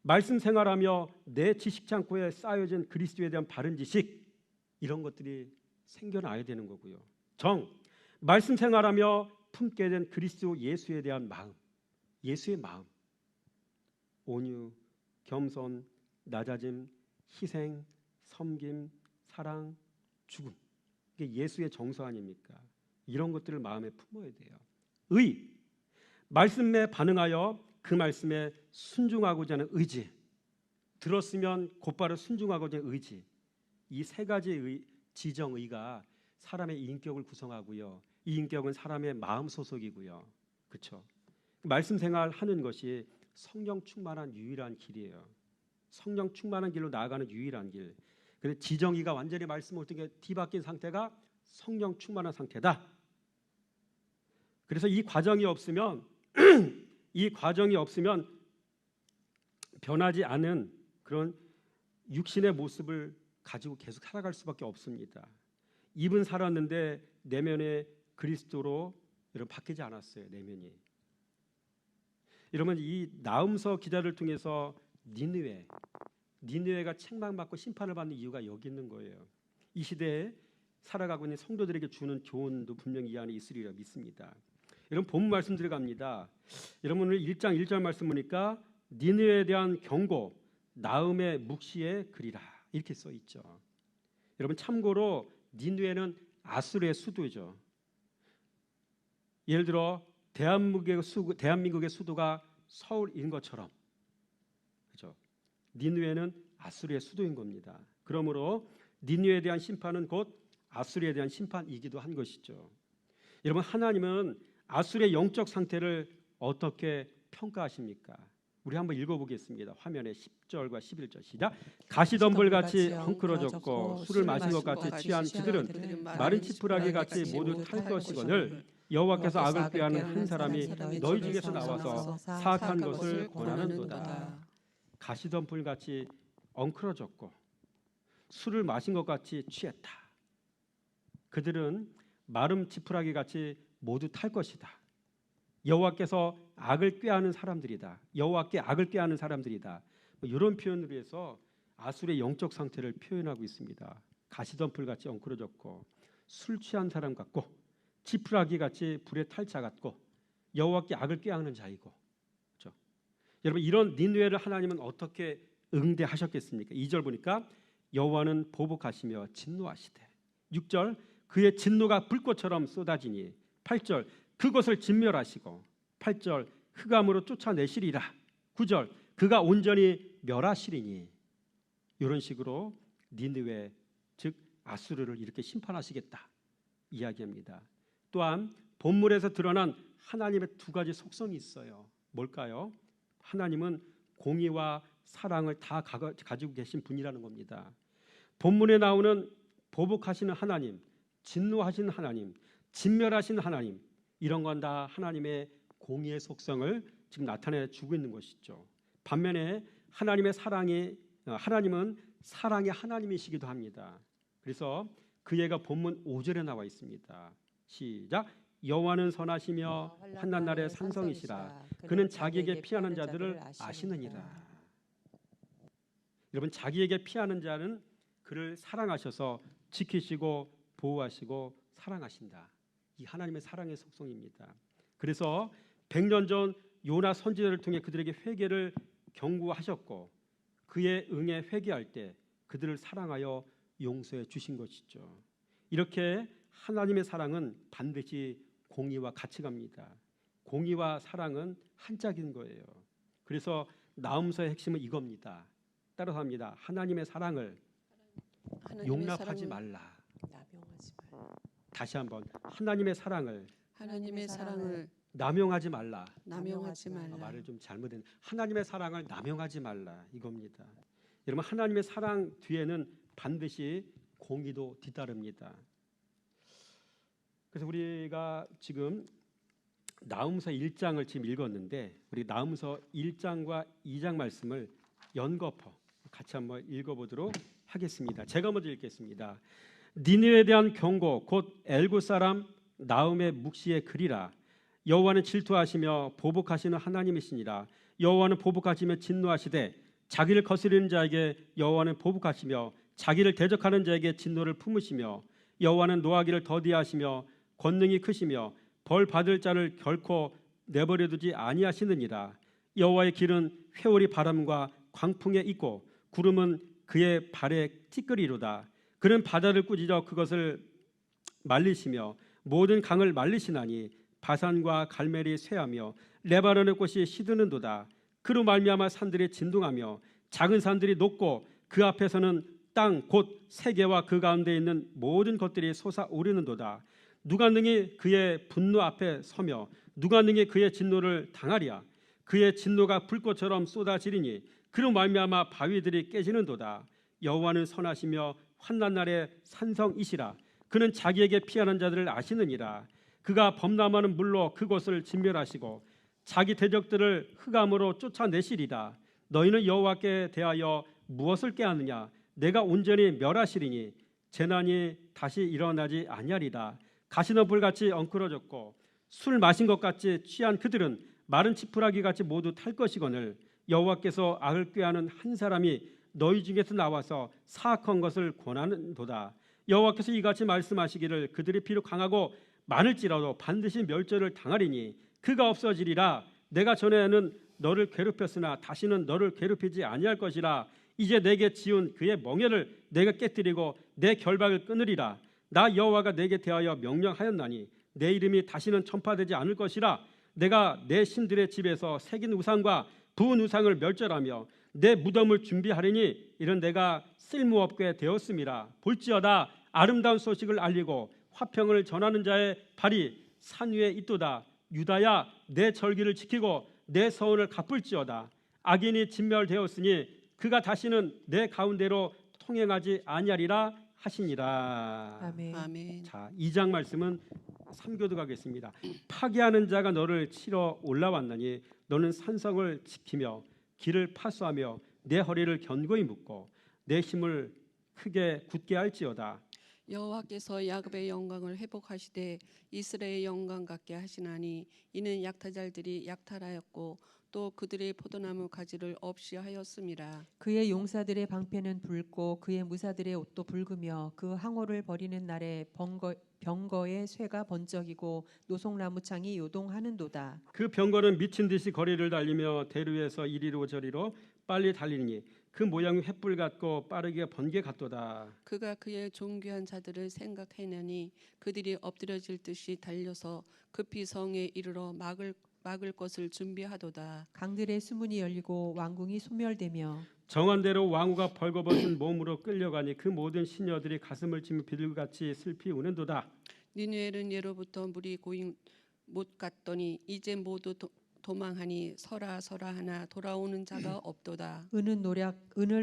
말씀 생활하며 내 지식 창고에 쌓여진 그리스도에 대한 바른 지식, 이런 것들이 생겨나야 되는 거고요. 말씀 생활하며 품게 된 그리스도 예수에 대한 마음, 예수의 마음, 온유, 겸손, 낮아짐, 희생, 섬김, 사랑, 죽음, 이게 예수의 정서 아닙니까? 이런 것들을 마음에 품어야 돼요. 말씀에 반응하여 그 말씀에 순종하고자 하는 의지, 들었으면 곧바로 순종하고자 하는 의지, 이 세 가지의 지정의가 사람의 인격을 구성하고요. 이 인격은 사람의 마음 소속이고요. 그렇죠? 말씀 생활하는 것이 성령 충만한 유일한 길이에요. 성령 충만한 길로 나아가는 유일한 길. 그래서 지정의가 완전히 말씀을 통해 뒤바뀐 상태가 성령 충만한 상태다. 그래서 이 과정이 없으면 변하지 않은 그런 육신의 모습을 가지고 계속 살아갈 수밖에 없습니다. 입은 살았는데 내면의 그리스도로 여러분 바뀌지 않았어요. 내면이. 여러분, 이 나음서 기자를 통해서 니느웨가 책망받고 심판을 받는 이유가 여기 있는 거예요. 이 시대에 살아가고 있는 성도들에게 주는 교훈도 분명히 이 안에 있으리라 믿습니다. 여러분 본문 말씀 들어갑니다. 여러분 오늘 1장 1절 말씀 보니까 니느웨에 대한 경고, 나음의 묵시에 그리라 이렇게 써 있죠. 여러분 참고로 니느웨는 아수르의 수도죠. 예를 들어 대한민국의 수도가 서울인 것처럼, 그렇죠? 니느웨는 아수르의 수도인 겁니다. 그러므로 니느웨에 대한 심판은 곧 아수르에 대한 심판이기도 한 것이죠. 여러분 하나님은 아수르의 영적 상태를 어떻게 평가하십니까? 우리 한번 읽어보겠습니다. 화면에 10절과 11절 시작. 가시덤불같이 헝클어졌고 술을 마신 것 같이 취한 그들은 마른 지푸라기 같이 모두 탈 것이거늘 여호와께서 악을 꾀하는 한 사람이 너희 중에서 나와서 사악한 것을 권하는도다. 가시덤불같이 엉클어졌고 술을 마신 것 같이 취했다. 그들은 마름 지푸라기 같이 모두 탈 것이다. 여호와께서 악을 꾀하는 사람들이다. 여호와께 악을 꾀하는 사람들이다. 이런 표현으로 해서 아수르의 영적 상태를 표현하고 있습니다. 가시덤불 같이 엉클어졌고 술 취한 사람 같고 지푸라기 같이 불에 탈 자 같고 여호와께 악을 꾀하는 자이고, 그렇죠? 여러분 이런 니느웨를 하나님은 어떻게 응대하셨겠습니까? 2절 보니까 여호와는 보복하시며 진노하시되, 6절 그의 진노가 불꽃처럼 쏟아지니, 8절 그것을 진멸하시고, 8절 흑암으로 쫓아내시리라, 9절 그가 온전히 멸하시리니. 이런 식으로 니느웨 즉 아수르를 이렇게 심판하시겠다 이야기합니다. 또한 본문에서 드러난 하나님의 두 가지 속성이 있어요. 뭘까요? 하나님은 공의와 사랑을 다 가지고 계신 분이라는 겁니다. 본문에 나오는 보복하시는 하나님, 진노하시는 하나님, 진멸하시는 하나님, 이런 건 다 하나님의 공의의 속성을 지금 나타내 주고 있는 것이죠. 반면에 하나님은 사랑의 하나님이시기도 합니다. 그래서 그 예가 본문 5절에 나와 있습니다. 시작. 여호와는 선하시며 환난 날에 산성이시라. 그는 자기에게 피하는 자들을 아시느니라. 여러분 자기에게 피하는 자는 그를 사랑하셔서 지키시고 보호하시고 사랑하신다. 이 하나님의 사랑의 속성입니다. 그래서 100년 전 요나 선지자를 통해 그들에게 회개를 경고하셨고 그의 응에 회개할 때 그들을 사랑하여 용서해 주신 것이죠. 이렇게 하나님의 사랑은 반드시 공의와 같이 갑니다. 공의와 사랑은 한 짝인 거예요. 그래서 나음서의 핵심은 이겁니다. 따라서 합니다. 하나님의 사랑을 용납하지 말라. 다시 한번 하나님의 사랑을 남용하지 말라. 말을 좀 잘못했네. 하나님의 사랑을 남용하지 말라 이겁니다. 여러분 하나님의 사랑 뒤에는 반드시 공의도 뒤따릅니다. 그래서 우리가 지금 나음서 1장을 지금 읽었는데 우리 나음서 1장과 2장 말씀을 연거푸 같이 한번 읽어보도록 하겠습니다. 제가 먼저 읽겠습니다. 니느웨에 대한 경고 곧 엘구 사람 나음의 묵시에 그리라. 여호와는 질투하시며 보복하시는 하나님이시니라. 여호와는 보복하시며 진노하시되 자기를 거스리는 자에게 여호와는 보복하시며 자기를 대적하는 자에게 진노를 품으시며 여호와는 노하기를 더디하시며 권능이 크시며 벌 받을 자를 결코 내버려두지 아니하시느니라. 여호와의 길은 회오리 바람과 광풍에 있고 구름은 그의 발에 찌끄리로다. 그는 바다를 꾸짖어 그것을 말리시며 모든 강을 말리시나니 바산과 갈멜이 쇠하며 레바논의 꽃이 시드는도다. 그로 말미암아 산들이 진동하며 작은 산들이 녹고 그 앞에서는 땅 곧 세계와 그 가운데 있는 모든 것들이 솟아오르는도다. 누가 능히 그의 분노 앞에 서며 누가 능히 그의 진노를 당하리야. 그의 진노가 불꽃처럼 쏟아지리니 그로 말미암아 바위들이 깨지는도다. 여호와는 선하시며 환난 날에 산성이시라. 그는 자기에게 피하는 자들을 아시느니라. 그가 범람하는 물로 그곳을 진멸하시고 자기 대적들을 흑암으로 쫓아내시리라. 너희는 여호와께 대하여 무엇을 꾀하느냐? 내가 온전히 멸하시리니 재난이 다시 일어나지 아니하리라. 가시덤불같이 엉클어졌고 술 마신 것 같이 취한 그들은 마른 지푸라기 같이 모두 탈 것이거늘 여호와께서 악을 꾀하는 한 사람이 너희 중에서 나와서 사악한 것을 권하는도다. 여호와께서 이같이 말씀하시기를 그들이 비록 강하고 많을지라도 반드시 멸절을 당하리니 그가 없어지리라. 내가 전에는 너를 괴롭혔으나 다시는 너를 괴롭히지 아니할 것이라. 이제 내게 지은 그의 멍에를 내가 깨뜨리고 내 결박을 끊으리라. 나 여호와가 내게 대하여 명령하였나니 내 이름이 다시는 전파되지 않을 것이라. 내가 내 신들의 집에서 새긴 우상과 부은 우상을 멸절하며 내 무덤을 준비하리니 이런 내가 쓸모없게 되었음이라. 볼지어다 아름다운 소식을 알리고 화평을 전하는 자의 발이 산 위에 있도다. 유다야 내 절기를 지키고 내 서원을 갚을지어다. 악인이 진멸되었으니 그가 다시는 내 가운데로 통행하지 아니하리라 하시니라. 아멘. 아멘. 자, 2장 말씀은 3교도 가겠습니다. 파괴하는 자가 너를 치러 올라왔나니 너는 산성을 지키며 길을 파수하며 내 허리를 견고히 묶고 내 힘을 크게 굳게 할지어다. 여호와께서 야곱의 영광을 회복하시되 이스라엘의 영광 같게 하시나니 이는 약탈자들이 약탈하였고 또 그들의 포도나무 가지를 없이 하였음이라. 그의 용사들의 방패는 붉고 그의 무사들의 옷도 붉으며 그 항오를 버리는 날에 병거의 쇠가 번쩍이고 노송나무 창이 요동하는도다. 그 병거는 미친 듯이 거리를 달리며 대류에서 이리로 저리로 빨리 달리니 그 모양이 횃불 같고 빠르게 번개 같도다. 그가 그의 존귀한 자들을 생각하느니 그들이 엎드려질 듯이 달려서 급히 성에 이르러 막을 것을 준비하도다. 강들의 수문이 열리고 왕궁이 소멸되며 정한 대로 왕후가 벌거벗은 몸으로 끌려가니 그 모든 시녀들이 가슴을 치며 비둘기같이 슬피 우는도다. 니느웨는 예로부터 물이 고인 못 갔더니 이제 모두 도망하니 서라 하나 돌아오는 자가 없도다. 은을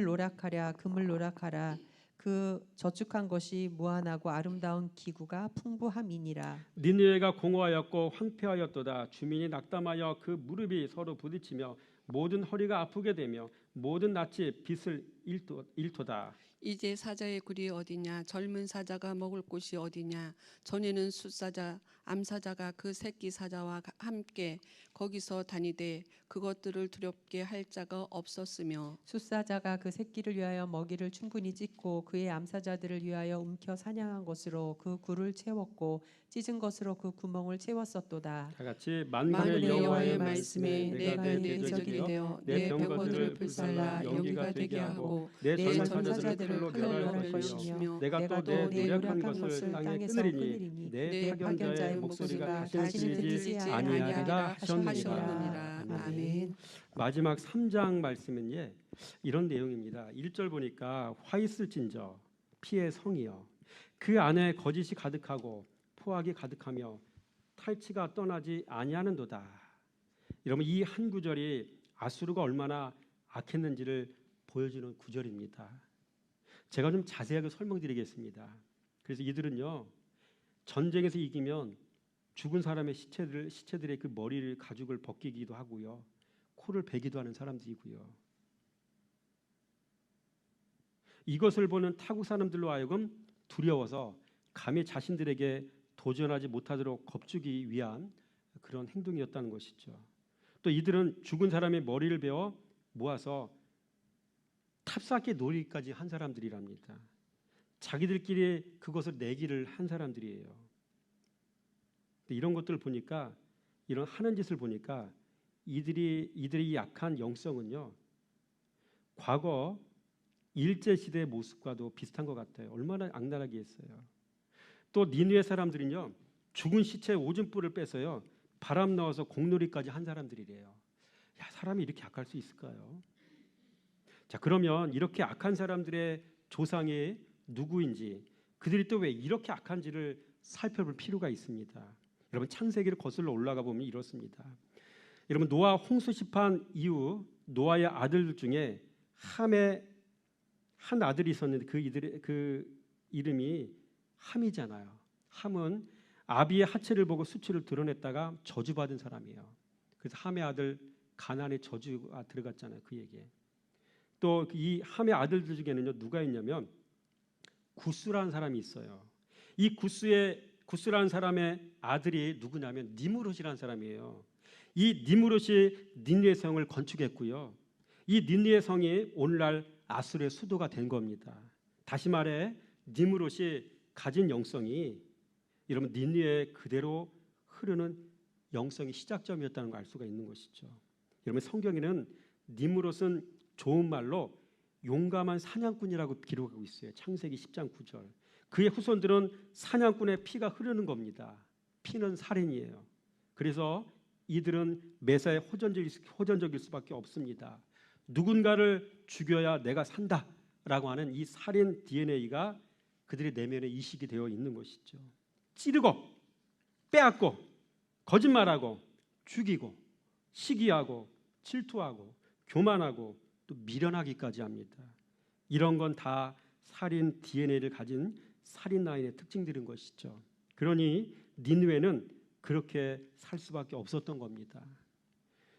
노략하랴 금을 노략하라. 그 저축한 것이 무한하고 아름다운 기구가 풍부함이니라. 니느웨가 공허하였고 황폐하였도다. 주민이 낙담하여 그 무릎이 서로 부딪히며 모든 허리가 아프게 되며 모든 낯이 빛을 잃도다. 이제 사자의 굴이 어디냐? 젊은 사자가 먹을 곳이 어디냐? 전에는 숫사자, 암사자가 그 새끼 사자와 함께 거기서 다니되 그것들을 두렵게 할 자가 없었으며 숫사자가 그 새끼를 위하여 먹이를 충분히 찢고 그의 암사자들을 위하여 움켜 사냥한 것으로 그 굴을 채웠고 찢은 것으로 그 구멍을 채웠었도다. 다 같이 만군의 만군의 여호와의 말씀에 말씀에 내가 내 적이 되어 내 병거들을 불살라 연기가 되게 하고 내 내 전사자들을 전사자들을 칼로 칼로 멸할 것이며 것이며 내가 또 내 노력한 것을 땅에 끊으리니 내 파견자의 목소리가 다시는 들리지 아니하리라 하셨느니라. 아멘. 마지막 3장 말씀은 이런 내용입니다. 1절 보니까 화 있을진저 피의 성이여 그 안에 거짓이 가득하고 포악이 가득하며 탈취가 떠나지 아니하는도다. 여러분 이 한 구절이 아수르가 얼마나 악했는지를 보여주는 구절입니다. 제가 좀 자세하게 설명드리겠습니다. 그래서 이들은요 전쟁에서 이기면 죽은 사람의 시체들의 그 머리를 가죽을 벗기기도 하고요 코를 베기도 하는 사람들이고요. 이것을 보는 타국 사람들로 하여금 두려워서 감히 자신들에게 도전하지 못하도록 겁주기 위한 그런 행동이었다는 것이죠. 또 이들은 죽은 사람의 머리를 베어 모아서 탑쌓게 놀이까지 한 사람들이랍니다. 자기들끼리 그것을 내기를 한 사람들이에요. 이런 것들을 보니까 이런 하는 짓을 보니까 이들이 약한 영성은요 과거 일제 시대의 모습과도 비슷한 것 같아요. 얼마나 악랄하게 했어요. 또 니느웨 사람들은요 죽은 시체의 오줌뿔을 빼서요 바람 넣어서 공놀이까지 한 사람들이래요. 야 사람이 이렇게 악할 수 있을까요? 자 그러면 이렇게 악한 사람들의 조상이 누구인지 그들이 또 왜 이렇게 악한지를 살펴볼 필요가 있습니다. 여러분 창세기를 거슬러 올라가 보면 이렇습니다. 여러분 노아 홍수 심판 이후 노아의 아들들 중에 함의 한 아들이 있었는데 그 이름이 함이잖아요. 함은 아비의 하체를 보고 수치를 드러냈다가 저주받은 사람이에요. 그래서 함의 아들 가나안의 저주가 들어갔잖아요. 그 얘기에. 또 이 함의 아들들 중에는요 누가 있냐면 구스라는 사람이 있어요. 이 구스라는 사람의 아들이 누구냐면 니므롯이라는 사람이에요. 이 니므롯이 니느웨 성을 건축했고요. 이 니느웨 성이 오늘날 아수르의 수도가 된 겁니다. 다시 말해 니므롯이 가진 영성이 여러분 닌느웨에 그대로 흐르는 영성의 시작점이었다는 걸 알 수가 있는 것이죠. 여러분 성경에는 니므롯은 좋은 말로 용감한 사냥꾼이라고 기록하고 있어요. 창세기 10장 9절. 그의 후손들은 사냥꾼의 피가 흐르는 겁니다. 피는 살인이에요. 그래서 이들은 매사에 호전적일 수밖에 없습니다. 누군가를 죽여야 내가 산다라고 하는 이 살인 DNA가 그들의 내면에 이식이 되어 있는 것이죠. 찌르고 빼앗고 거짓말하고 죽이고 시기하고 질투하고 교만하고 또 미련하기까지 합니다. 이런 건 다 살인 DNA를 가진 살인 라인의 특징들인 것이죠. 그러니 닌느웨는 그렇게 살 수밖에 없었던 겁니다.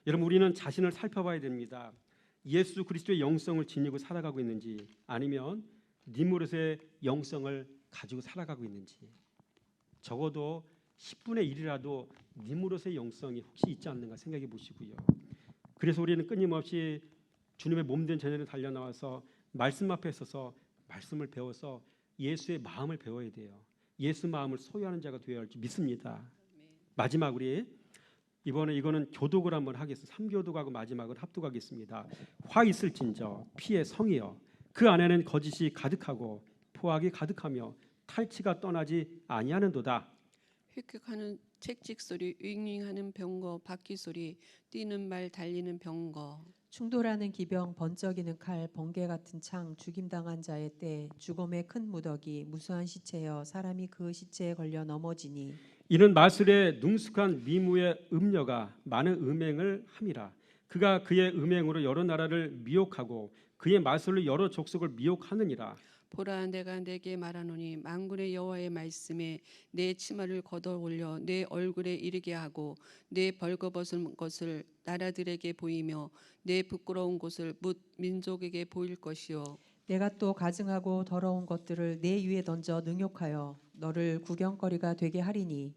여러분 우리는 자신을 살펴봐야 됩니다. 예수 그리스도의 영성을 지니고 살아가고 있는지 아니면 니므롯의 영성을 가지고 살아가고 있는지 적어도 10분의 1이라도 니므롯의 영성이 혹시 있지 않는가 생각해 보시고요. 그래서 우리는 끊임없이 주님의 몸된 제자를 달려나와서 말씀 앞에 서서 말씀을 배워서 예수의 마음을 배워야 돼요. 예수 마음을 소유하는 자가 되어야 할지 믿습니다. 마지막 우리 이번에 이거는 교독을 한번 하겠습니다. 3교독하고 마지막을 합독하겠습니다. 화 있을진저 피의 성이여 그 안에는 거짓이 가득하고 포악이 가득하며 탈취가 떠나지 아니하는도다. 휙휙하는 책직 소리, 윙윙하는 병거, 바퀴 소리, 뛰는 말, 달리는 병거. 충돌하는 기병, 번쩍이는 칼, 번개 같은 창, 죽임당한 자의 때, 죽음의 큰 무더기, 무수한 시체여 사람이 그 시체에 걸려 넘어지니 이는 마술의 능숙한 미무의 음녀가 많은 음행을 함이라. 그가 그의 음행으로 여러 나라를 미혹하고 그의 마술로 여러 족속을 미혹하느니라. 보라 내가 내게 말하노니 만군의 여호와의 말씀에 내 치마를 걷어 올려 내 얼굴에 이르게 하고 내 벌거벗은 것을 나라들에게 보이며 내 부끄러운 곳을 뭇 민족에게 보일 것이요 내가 또 가증하고 더러운 것들을 내 위에 던져 능욕하여 너를 구경거리가 되게 하리니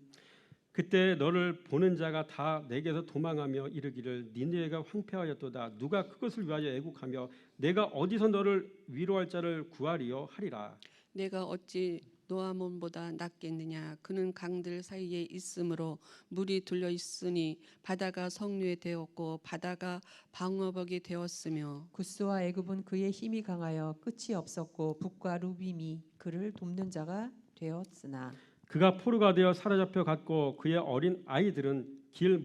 그때 너를 보는 자가 다 내게서 도망하며 이르기를 닌느웨가 황폐하였도다. 누가 그것을 위하여 애국하며 내가 어디서 너를 위로할 자를 구하리요 하리라. 내가 어찌 노아몬보다 낫겠느냐 그는 강들 사이에 있으므로 물이 둘려 있으니 바다가 성류에 되었고 바다가 방어벽이 되었으며 구스와 애굽은 그의 힘이 강하여 끝이 없었고 북과 루빔이 그를 돕는 자가 되었으나 그가 포로가 되어 사로잡혀 갔고 그의 어린 아이들은 길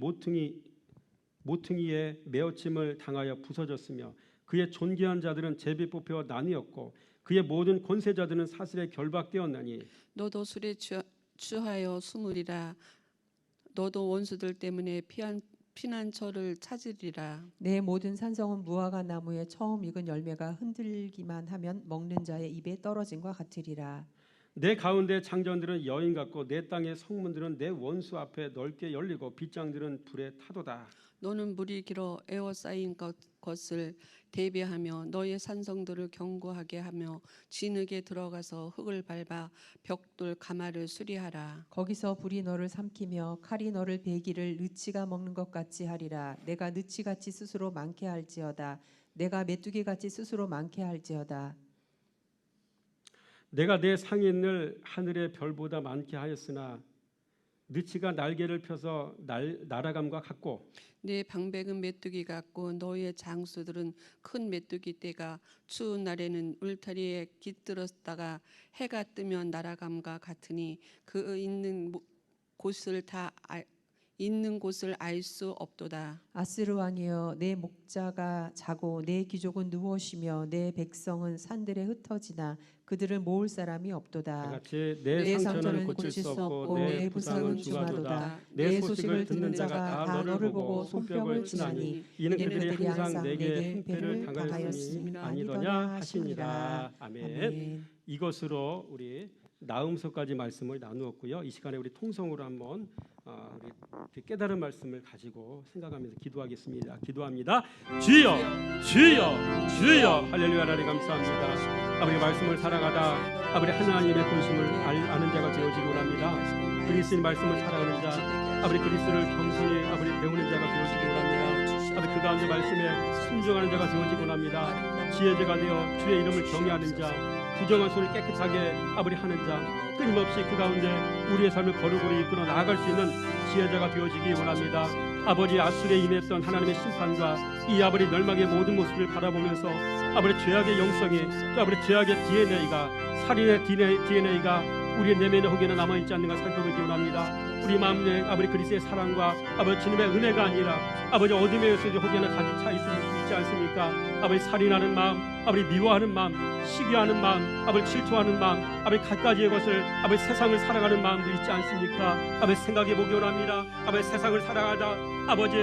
모퉁이에 메어침을 당하여 부서졌으며 그의 존귀한 자들은 제비 뽑혀 나뉘었고 그의 모든 권세자들은 사슬에 결박되었나니 너도 술에 취하여 숨으리라 너도 원수들 때문에 피난처를 찾으리라. 내 모든 산성은 무화과 나무에 처음 익은 열매가 흔들기만 하면 먹는 자의 입에 떨어진과 같으리라. 내 가운데 장전들은 여인 같고 내 땅의 성문들은 내 원수 앞에 넓게 열리고 빗장들은 불에 타도다. 너는 물이 길어 에워싸인 것을 대비하며 너의 산성들을 견고하게 하며 진흙에 들어가서 흙을 밟아 벽돌 가마를 수리하라. 거기서 불이 너를 삼키며 칼이 너를 베기를 느치가 먹는 것 같이 하리라. 내가 느치같이 스스로 많게 할지어다. 내가 메뚜기같이 스스로 많게 할지어다. 내가 내 상인을 하늘의 별보다 많게 하였으나 느치가 날개를 펴서 날아감과 같고 내 방백은 메뚜기 같고 너의 장수들은 큰 메뚜기 떼가 추운 날에는 울타리에 깃들었다가 해가 뜨면 날아감과 같으니 그 있는 곳을 알 수 없도다. 아스르 왕이여 내 목자가 자고 내 귀족은 누워 쉬며 내 백성은 산들에 흩어지나 그들을 모을 사람이 없도다. 같이 내 상처는 고칠 수 없고 내 부상은 중하도다. 내 소식을 듣는 자가 다 너를 보고 손뼉을 치나니 이는 그들이 항상 내게 행패를 당하였으니 아니더냐 하시니라. 아멘. 이것으로 우리 나음서까지 말씀을 나누었고요. 이 시간에 우리 통성으로 한번 우리 깨달은 말씀을 가지고 생각하면서 기도하겠습니다. 기도합니다. 주여, 주여, 주여. 할렐루야. 하나님 감사합니다. 아버지 말씀을 살아가다 아버지 하나님의 본심을 아는 자가 되어지기 원합니다. 그리스도의 말씀을 살아가는 자, 아버지 그리스도를 겸손히 아버지 배우는 자가 되어지기 원합니다. 아버지 그 가운데 말씀에 순종하는 자가 되어지기 원합니다. 지혜자가 되어 주의 이름을 경외하는 자, 부정한 손을 깨끗하게 아버지 하는 자, 끊임없이 그 가운데 우리의 삶을 거룩으로 이끌어 나아갈 수 있는 지혜자가 되어지기 원합니다. 아버지 아술에 임했던 하나님의 심판과 이 아버지 멸망의 모든 모습을 바라보면서 아버지 죄악의 영성이 또 아버지 죄악의 DNA가 살인의 DNA가 우리의 내면의 혹에나 남아있지 않는가 살펴보기 원합니다. 우리 마음에 아버지 그리스도의 사랑과 아버지 주님의 은혜가 아니라 아버지 어둠의 요소들이 혹여나 가득 차 있지 않습니까? 아버지 살인하는 마음, 아버지 미워하는 마음, 시기하는 마음, 아버지 질투하는 마음, 아버지 갖가지의 것을 아버지 세상을 사랑하는 마음도 있지 않습니까? 아버지 생각해 보기 원합니다. 아버지 세상을 사랑하다 아버지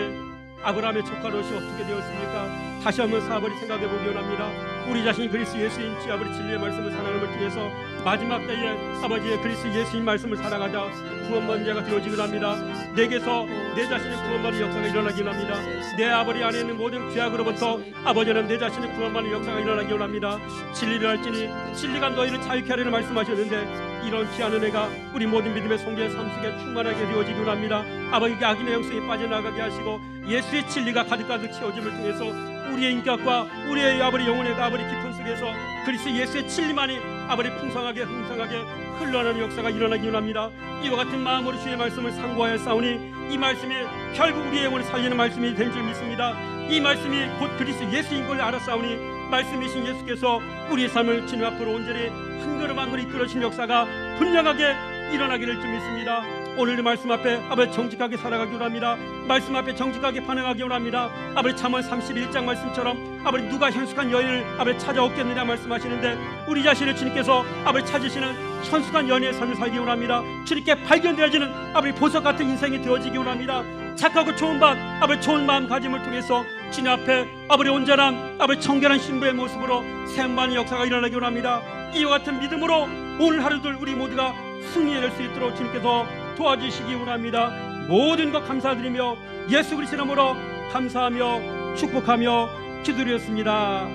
아브라함의 조카 롯이 어떻게 되었습니까? 다시 한번 아버지 생각해 보기 원합니다. 우리 자신이 그리스도 예수인지 아버지 진리의 말씀을 사랑함을 통해서 마지막 때에 아버지의 그리스도 예수인 말씀을 살아가다 구원받는 자가 되어지기 합니다. 내게서 내 자신의 구원받는 역사가 일어나기 합니다. 내 아버지 안에 있는 모든 죄악으로부터 아버지는 내 자신의 구원받는 역사가 일어나기 합니다. 진리를 알지니 진리가 너희를 자유케 하리라 말씀하셨는데 이런 귀한 은혜가 우리 모든 믿음의 성도의 삶 속에 충만하게 되어지기 합니다. 아버지께 악인의 영성이 빠져나가게 하시고 예수의 진리가 가득가득 채워짐을 통해서 우리의 인격과 우리의 아버지 영혼의 아버지 깊은 속에서 그리스도 예수의 진리만이 아버지 풍성하게 흥성하게 흘러가는 역사가 일어나기 원합니다. 이와 같은 마음으로 주의 말씀을 상고하여 싸우니 이 말씀이 결국 우리의 영혼을 살리는 말씀이 된 줄 믿습니다. 이 말씀이 곧 그리스도 예수인 걸 알아싸우니 말씀이신 예수께서 우리의 삶을 주님 앞으로 온전히 한 걸음 한 걸음 이끌어주신 역사가 분명하게 일어나기를 좀 믿습니다. 오늘의 말씀 앞에 아버지 정직하게 살아가기 원합니다. 말씀 앞에 정직하게 반응하기 원합니다. 아버지 잠언 31장 말씀처럼 아버지 누가 현숙한 여인을 아버지 찾아오겠느냐 말씀하시는데 우리 자신을 주님께서 아버지 찾으시는 현숙한 연애의 삶을 살기 원합니다. 주님께 발견되어지는 아버지 보석 같은 인생이 되어지기 원합니다. 착하고 좋은 밥 아버지 좋은 마음가짐을 통해서 주님 앞에 아버지 온전한 아버지 청결한 신부의 모습으로 생명의 역사가 일어나기 원합니다. 이와 같은 믿음으로 오늘 하루들 우리 모두가 승리해낼 수 있도록 주님께서 도와주시기 원합니다. 모든 것 감사드리며 예수 그리스도 이름으로 감사하며 축복하며 기도드렸습니다.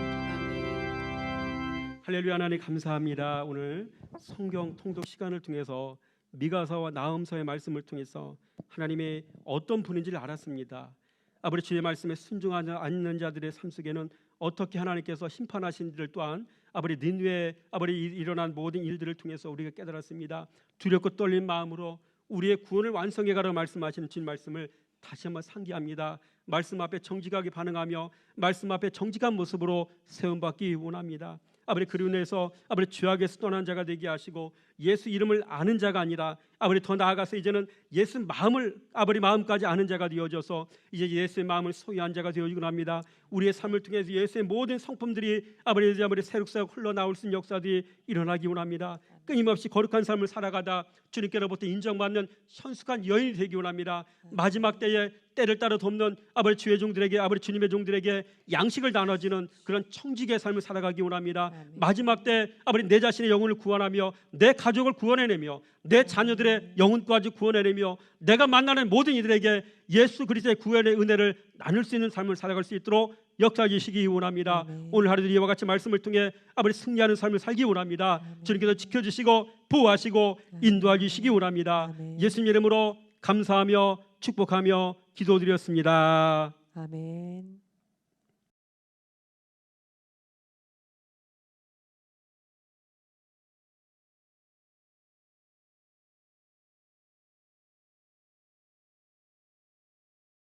할렐루야. 하나님 감사합니다. 오늘 성경 통독 시간을 통해서 미가서와 나음서의 말씀을 통해서 하나님의 어떤 분인지를 알았습니다. 아버지 주의 말씀에 순종하지 않는 자들의 삶 속에는 어떻게 하나님께서 심판하신지를 또한 아버지 니느웨에 아버지 일어난 모든 일들을 통해서 우리가 깨달았습니다. 두렵고 떨린 마음으로 우리의 구원을 완성해 가라고 말씀하시는 주님 말씀을 다시 한번 상기합니다. 말씀 앞에 정직하게 반응하며 말씀 앞에 정직한 모습으로 세움받기 원합니다. 아버지 그로 인해서 아버지 죄악에서 떠난 자가 되게 하시고 예수 이름을 아는 자가 아니라 아버지 더 나아가서 이제는 예수 마음을 아버지 마음까지 아는 자가 되어져서 이제 예수의 마음을 소유한 자가 되어지곤 합니다. 우리의 삶을 통해서 예수의 모든 성품들이 아버지 새록새록 흘러나올 수 있는 역사들이 일어나기 원합니다. 끊임없이 거룩한 삶을 살아가다 주님께로부터 인정받는 현숙한 여인이 되기 원합니다. 마지막 때에 때를 따라 돕는 아버지 주의 종들에게 아버지 주님의 종들에게 양식을 나눠지는 그런 청지기의 삶을 살아가기 원합니다. 마지막 때 아버지 내 자신의 영혼을 구원하며 내 가족을 구원해내며 내 자녀들의 영혼까지 구원해내며 내가 만나는 모든 이들에게 예수 그리스도의 구원의 은혜를 나눌 수 있는 삶을 살아갈 수 있도록 역사해 주시기 원합니다. 오늘 하루도 이와 같이 말씀을 통해 아버지 승리하는 삶을 살기 원합니다. 주님께서 지켜주시고 보호하시고 인도해 주시기 원합니다. 예수님 이름으로 감사하며 축복하며 기도드렸습니다. 아멘.